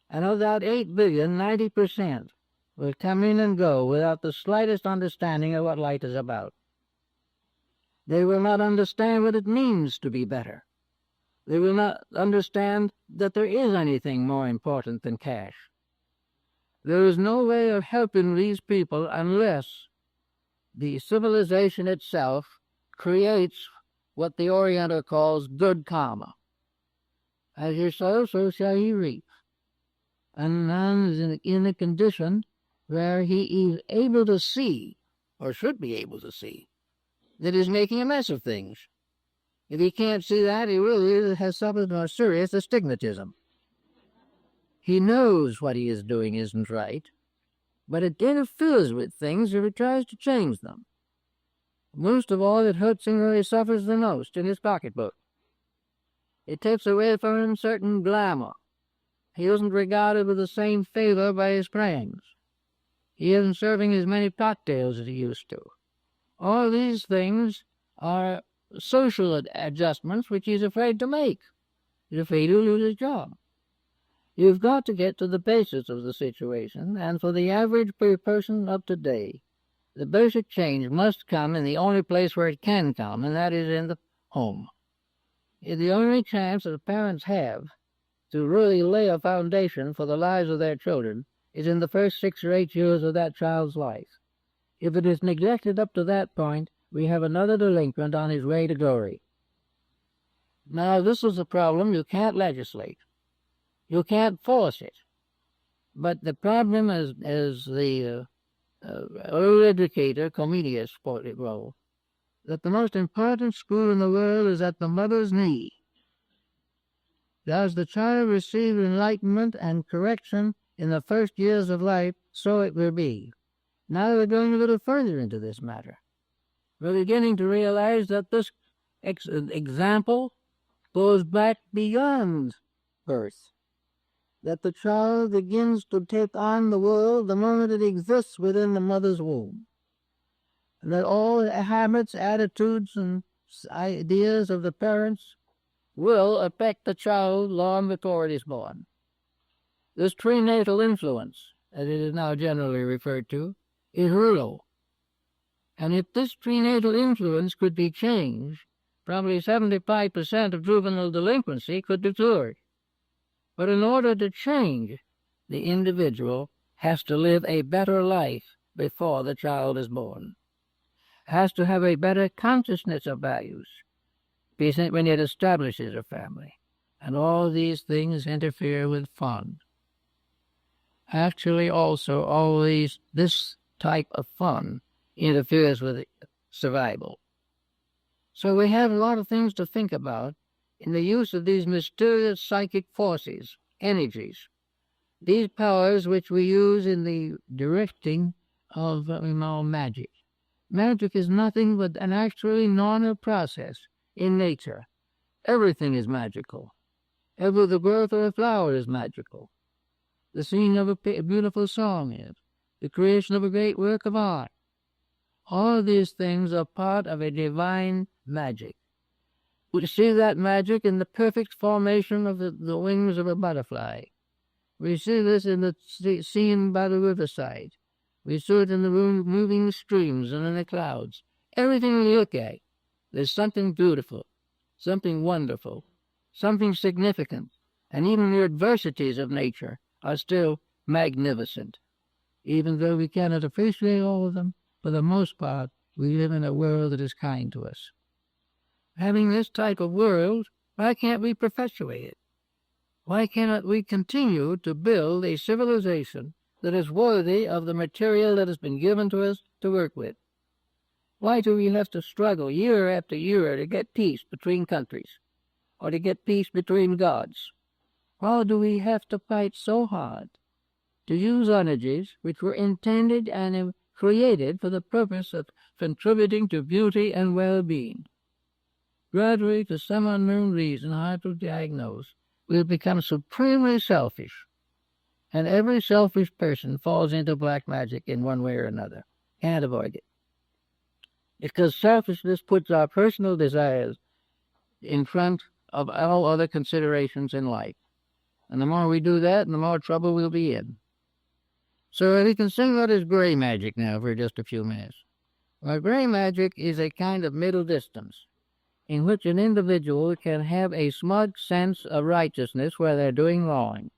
Speaker 2: And of that 8 billion, 90% will come in and go without the slightest understanding of what life is about. They will not understand what it means to be better. They will not understand that there is anything more important than cash. There is no way of helping these people unless the civilization itself creates what the Oriental calls good karma. As you sow, so shall you reap. And man is in a condition where he is able to see, or should be able to see, that he's making a mess of things. If he can't see that, he really has something more serious as astigmatism. He knows what he is doing isn't right, but it interferes with things if he tries to change them. Most of all, it hurts him where he suffers the most, in his pocketbook. It takes away from him certain glamour. He isn't regarded with the same favor by his friends. He isn't serving as many cocktails as he used to. All these things are social adjustments which he's afraid to make. He's afraid he'll lose his job. You've got to get to the basis of the situation, and for the average person of today, the basic change must come in the only place where it can come, and that is in the home. The only chance that parents have to really lay a foundation for the lives of their children is in the first 6 or 8 years of that child's life. If it is neglected up to that point, we have another delinquent on his way to glory. Now, this is a problem you can't legislate. You can't force it. But the problem, as the old educator Comenius put it well, that the most important school in the world is at the mother's knee. Does the child receive enlightenment and correction in the first years of life, so it will be. Now we're going a little further into this matter. We're beginning to realize that this example goes back beyond birth, that the child begins to take on the world the moment it exists within the mother's womb, and that all habits, attitudes, and ideas of the parents will affect the child long before it is born. This prenatal influence, as it is now generally referred to, is real. And if this prenatal influence could be changed, probably 75% of juvenile delinquency could be cured. But in order to change, the individual has to live a better life before the child is born, has to have a better consciousness of values when it establishes a family. And all these things interfere with fun. Actually, also, this type of fun interferes with survival. So we have a lot of things to think about in the use of these mysterious psychic forces, energies, these powers which we use in the directing of magic. Magic is nothing but an actually normal process in nature. Everything is magical. The growth of a flower is magical. The singing of a beautiful song is. The creation of a great work of art. All these things are part of a divine magic. We see that magic in the perfect formation of the wings of a butterfly. We see this in the scene by the riverside. We see it in the moving streams and in the clouds. Everything we look at, there's something beautiful, something wonderful, something significant, and even the adversities of nature are still magnificent. Even though we cannot appreciate all of them, for the most part, we live in a world that is kind to us. Having this type of world, why can't we perpetuate it? Why cannot we continue to build a civilization that is worthy of the material that has been given to us to work with? Why do we have to struggle year after year to get peace between countries, or to get peace between gods? Why do we have to fight so hard to use energies which were intended and created for the purpose of contributing to beauty and well-being? Gradually, for some unknown reason hard to diagnose, we have become supremely selfish, and every selfish person falls into black magic in one way or another. Can't avoid it. Because selfishness puts our personal desires in front of all other considerations in life. And the more we do that, the more trouble we'll be in. So we can sing what is gray magic now for just a few minutes. Well, gray magic is a kind of middle distance in which an individual can have a smug sense of righteousness where they're doing wrong,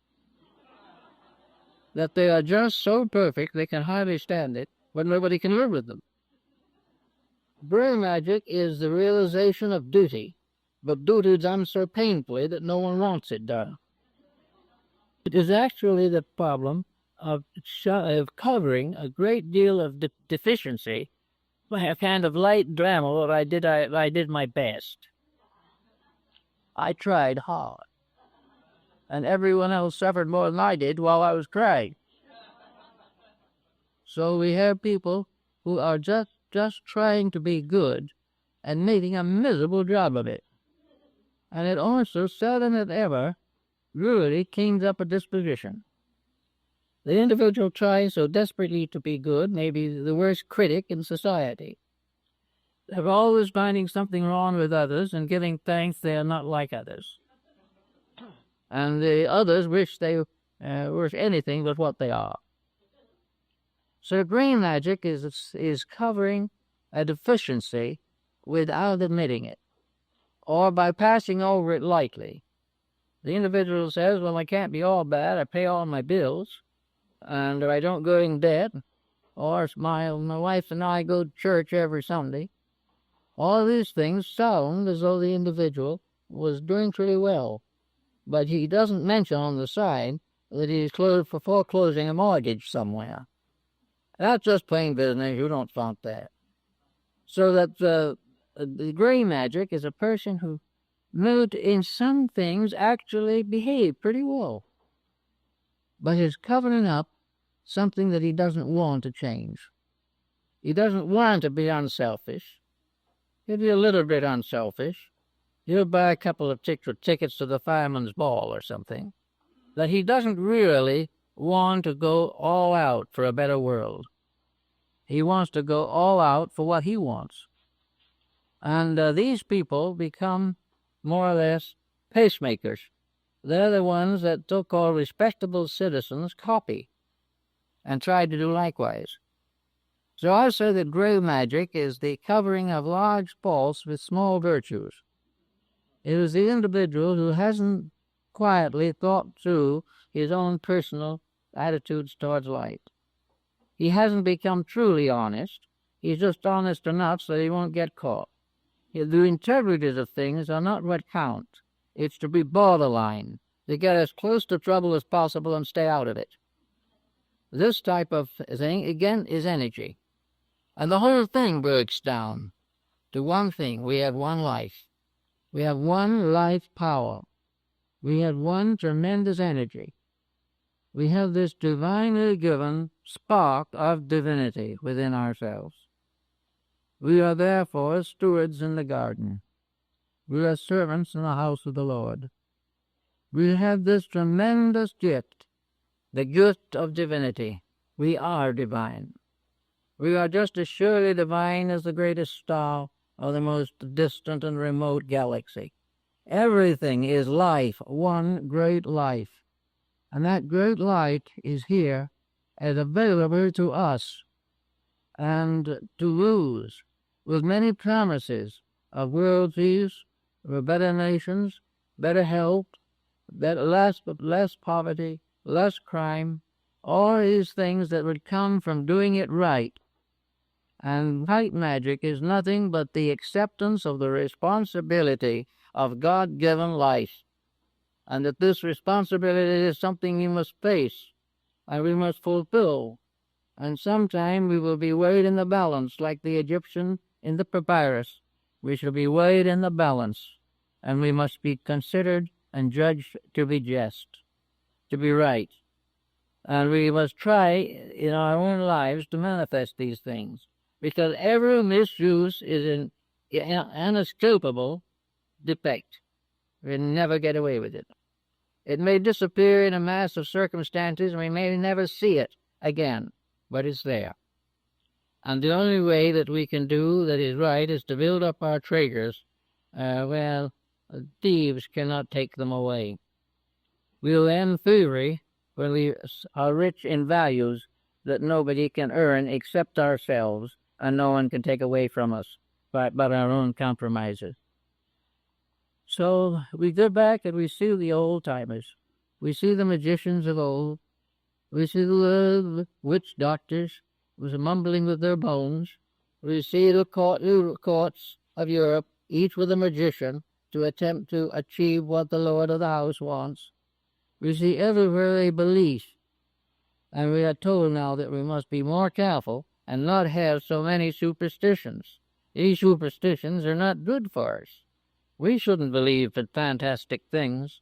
Speaker 2: that they are just so perfect they can hardly stand it, but nobody can live with them. Gray magic is the realization of duty, but duty done so painfully that no one wants it done. It is actually the problem of covering a great deal of deficiency by a kind of light drama that I did my best. I tried hard, and everyone else suffered more than I did while I was crying. So we have people who are just trying to be good and making a miserable job of it. And it also seldom if ever really cleans up a disposition. The individual tries so desperately to be good may be the worst critic in society. They're always finding something wrong with others and giving thanks they are not like others. And the others wish they were anything but what they are. So gray magic is covering a deficiency without admitting it, or by passing over it lightly. The individual says, well, I can't be all bad. I pay all my bills, and I don't go in debt, or my wife and I go to church every Sunday. All these things sound as though the individual was doing pretty well, but he doesn't mention on the side that he's foreclosing a mortgage somewhere. That's just plain business. You don't flaunt that. So that the gray magic is a person who in some things actually behave pretty well, but is covering up something that he doesn't want to change. He doesn't want to be unselfish. He'll be a little bit unselfish. He'll buy a couple of tickets to the fireman's ball or something. But he doesn't really want to go all out for a better world. He wants to go all out for what he wants. And these people become more or less pacemakers. They're the ones that so-called respectable citizens copy and try to do likewise. So I say that gray magic is the covering of large faults with small virtues. It is the individual who hasn't quietly thought through his own personal attitudes towards life. He hasn't become truly honest. He's just honest enough so he won't get caught. The integrities of things are not what count. It's to be borderline, to get as close to trouble as possible and stay out of it. This type of thing, again, is energy. And the whole thing breaks down to one thing. We have one life. We have one life power. We have one tremendous energy. We have this divinely given spark of divinity within ourselves. We are therefore stewards in the garden. We are servants in the house of the Lord. We have this tremendous gift, the gift of divinity. We are divine. We are just as surely divine as the greatest star or the most distant and remote galaxy. Everything is life, one great life. And that great light is here and available to us and to lose with many promises of world peace, of better nations, better health, less poverty, less crime, all these things that would come from doing it right. And white magic is nothing but the acceptance of the responsibility of God-given life, and that this responsibility is something we must face and we must fulfill. And sometime we will be weighed in the balance like the Egyptian in the papyrus. We shall be weighed in the balance, and we must be considered and judged to be just, to be right. And we must try in our own lives to manifest these things, because every misuse is an inescapable defect. We never get away with it. It may disappear in a mass of circumstances, and we may never see it again, but it's there. And the only way that we can do that is right is to build up our treasures where thieves cannot take them away. We'll end thievery when we are rich in values that nobody can earn except ourselves, and no one can take away from us but our own compromises. So we go back and we see the old-timers. We see the magicians of old. We see the witch doctors was mumbling with their bones. We see the courts of Europe, each with a magician, to attempt to achieve what the lord of the house wants. We see everywhere a belief, and we are told now that we must be more careful and not have so many superstitions. These superstitions are not good for us. We shouldn't believe in fantastic things,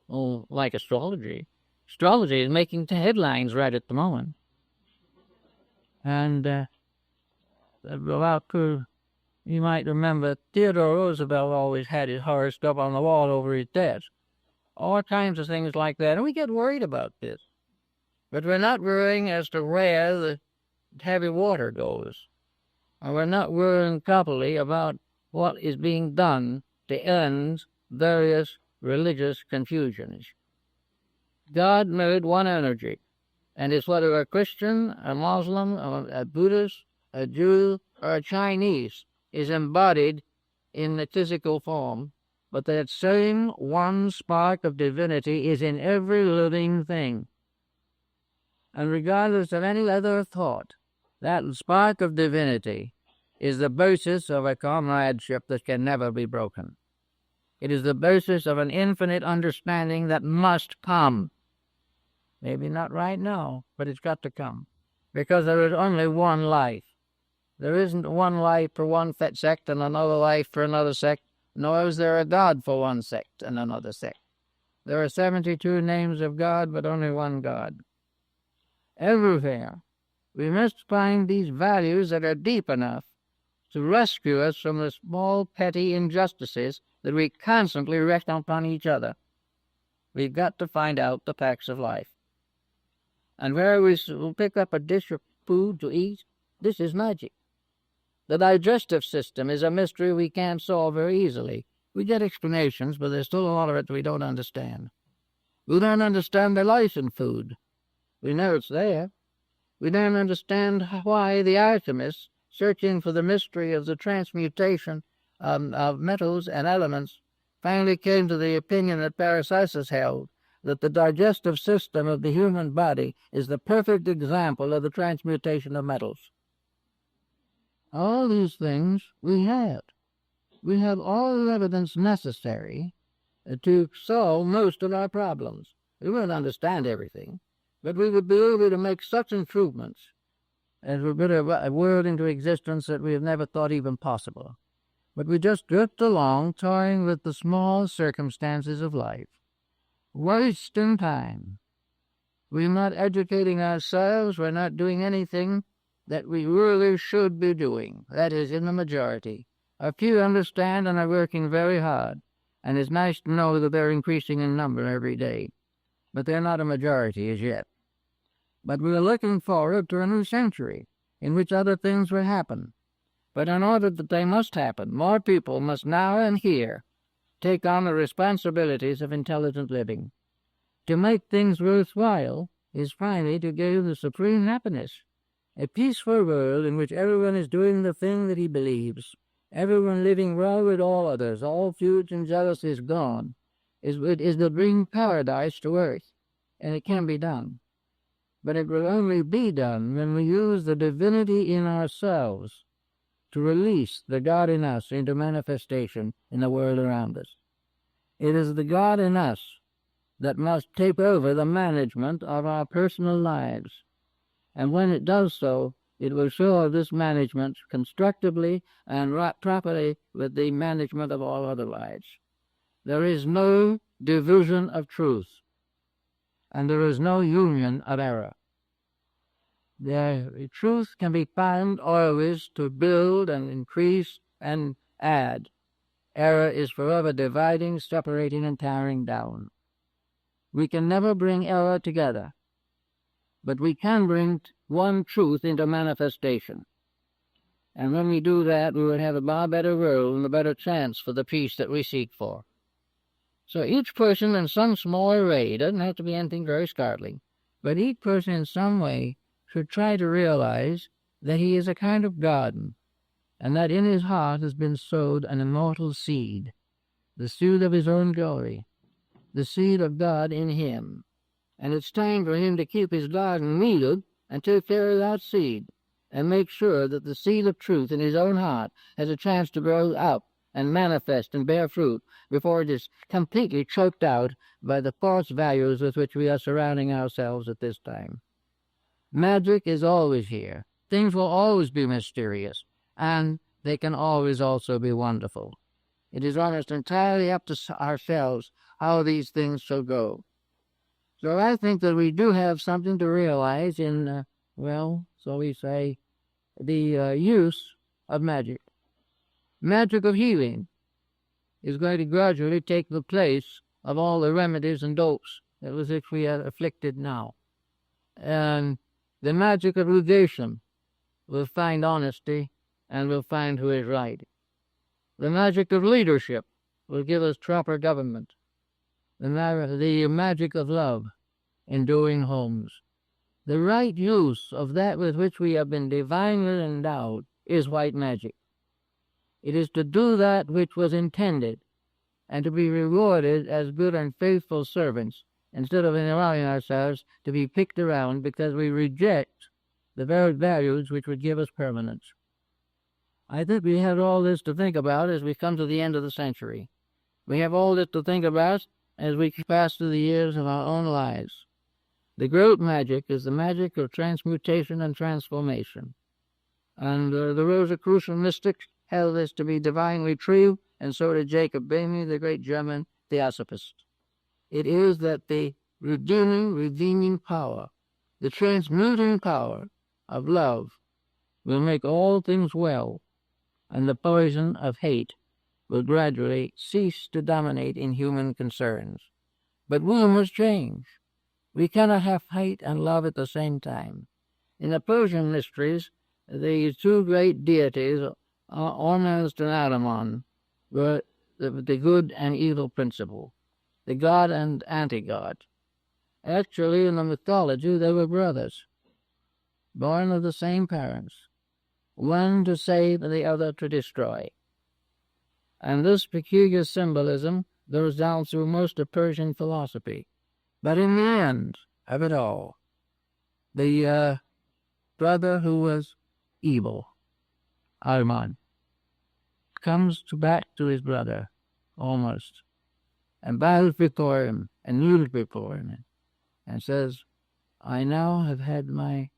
Speaker 2: like astrology. Astrology is making headlines right at the moment. And you might remember Theodore Roosevelt always had his horoscope on the wall over his desk. All kinds of things like that. And we get worried about this. But we're not worrying as to where the heavy water goes. And we're not worrying properly about what is being done to end various religious confusions. God made one energy. And it's whether a Christian, a Muslim, a Buddhist, a Jew, or a Chinese is embodied in the physical form, but that same one spark of divinity is in every living thing. And regardless of any other thought, that spark of divinity is the basis of a comradeship that can never be broken. It is the basis of an infinite understanding that must come. Maybe not right now, but it's got to come. Because there is only one life. There isn't one life for one sect and another life for another sect, nor is there a God for one sect and another sect. There are 72 names of God, but only one God. Everywhere We must find these values that are deep enough to rescue us from the small, petty injustices that we constantly wreak upon each other. We've got to find out the facts of life. And where we will pick up a dish of food to eat, this is magic. The digestive system is a mystery we can't solve very easily. We get explanations, but there's still a lot of it we don't understand. We don't understand the life in food. We know it's there. We don't understand why the alchemists, searching for the mystery of the transmutation of metals and elements, finally came to the opinion that Paracelsus held, that the digestive system of the human body is the perfect example of the transmutation of metals. All these things we have. We have all the evidence necessary to solve most of our problems. We won't understand everything, but we would be able to make such improvements as would put a world into existence that we have never thought even possible. But we just drift along, toying with the small circumstances of life, wasting time. We're not educating ourselves. We're not doing anything that we really should be doing. That is, in the majority. A few understand and are working very hard, and it's nice to know that they're increasing in number every day. But they're not a majority as yet. But we're looking forward to a new century in which other things will happen. But in order that they must happen, more people must now and here take on the responsibilities of intelligent living. To make things worthwhile is finally to give the supreme happiness. A peaceful world in which everyone is doing the thing that he believes, everyone living well with all others, all feuds and jealousies gone, is to bring paradise to earth, and it can be done. But it will only be done when we use the divinity in ourselves to release the God in us into manifestation in the world around us. It is the God in us that must take over the management of our personal lives. And when it does so, it will show this management constructively and properly with the management of all other lives. There is no division of truth, and there is no union of error. The truth can be found always to build and increase and add. Error is forever dividing, separating, and tearing down. We can never bring error together, but we can bring one truth into manifestation. And when we do that, we will have a far better world and a better chance for the peace that we seek for. So each person in some small way, it doesn't have to be anything very startling, but each person in some way should try to realize that he is a kind of garden, and that in his heart has been sowed an immortal seed, the seed of his own glory, the seed of God in him. And it's time for him to keep his garden weeded and take care of that seed, and make sure that the seed of truth in his own heart has a chance to grow up and manifest and bear fruit before it is completely choked out by the false values with which we are surrounding ourselves at this time. Magic is always here. Things will always be mysterious, and they can always also be wonderful. It is almost entirely up to ourselves how these things shall go. So I think that we do have something to realize in, so we say, the use of magic. Magic of healing is going to gradually take the place of all the remedies and dopes that with which we are afflicted now. And the magic of negation will find honesty and will find who is right. The magic of leadership will give us proper government. The magic of love, enduring homes. The right use of that with which we have been divinely endowed is white magic. It is to do that which was intended, and to be rewarded as good and faithful servants, instead of allowing ourselves to be picked around because we reject the very values which would give us permanence. I think we have all this to think about as we come to the end of the century. We have all this to think about as we pass through the years of our own lives. The great magic is the magic of transmutation and transformation. And the Rosicrucian mystics held this to be divinely true, and so did Jacob Boehme, the great German theosophist. It is that the redeeming power, the transmuting power of love will make all things well, and the poison of hate will gradually cease to dominate in human concerns. But we must change. We cannot have hate and love at the same time. In the Persian mysteries, the two great deities, Ormuzd and Ahriman, were the good and evil principle, the god and anti-god. Actually, in the mythology, they were brothers, born of the same parents, one to save and the other to destroy. And this peculiar symbolism goes down through most of Persian philosophy. But in the end of it all, the brother who was evil, Ahriman, comes back to his brother, almost, and bows before him and kneels before him and says, I now have had my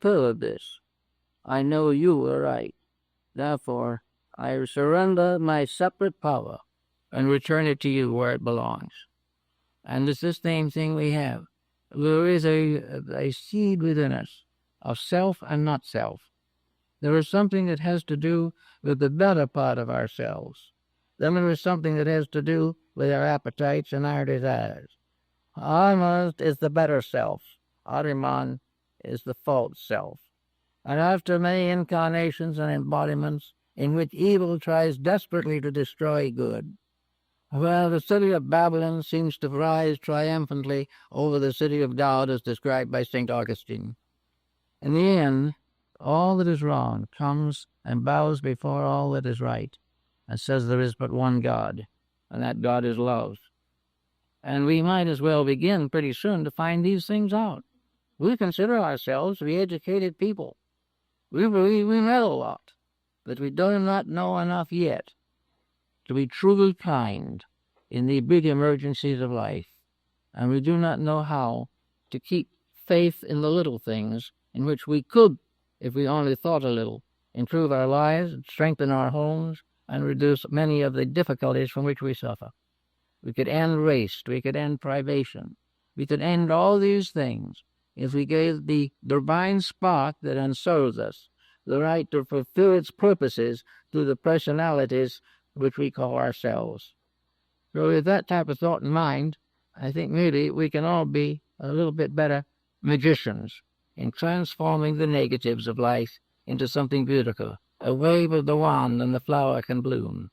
Speaker 2: fill of this. I know you were right. Therefore, I surrender my separate power and return it to you where it belongs. And it's the same thing we have. There is a seed within us of self and not self. There is something that has to do with the better part of ourselves. Then there is something that has to do with our appetites and our desires. Ahriman is the better self. Ahriman is the false self. And after many incarnations and embodiments in which evil tries desperately to destroy good, well, the city of Babylon seems to rise triumphantly over the city of God as described by St. Augustine. In the end, all that is wrong comes and bows before all that is right and says there is but one God, and that God is love. And we might as well begin pretty soon to find these things out. We consider ourselves to be educated people. We believe we know a lot, but we do not know enough yet to be truly kind in the big emergencies of life. And we do not know how to keep faith in the little things in which we could, if we only thought a little, improve our lives, strengthen our homes, and reduce many of the difficulties from which we suffer. We could end waste. We could end privation. We could end all these things if we gave the divine spark that ensouls us the right to fulfill its purposes through the personalities which we call ourselves. So with that type of thought in mind, I think maybe we can all be a little bit better magicians in transforming the negatives of life into something beautiful. A wave of the wand and the flower can bloom.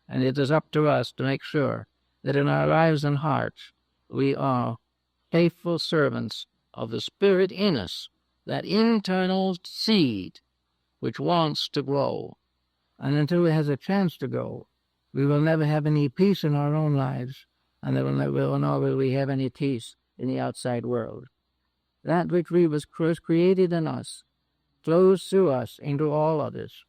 Speaker 2: And it is up to us to make sure that in our lives and hearts we are faithful servants of the Spirit in us, that internal seed which wants to grow. And until it has a chance to grow, we will never have any peace in our own lives, and nor will we have any peace in the outside world. That which was created in us flows through us into all others,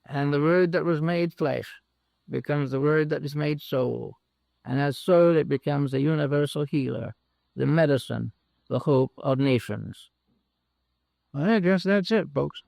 Speaker 2: and the Word that was made flesh becomes the Word that is made soul, and as soul it becomes the universal healer, the medicine, the hope of nations. Well, I guess that's it, folks.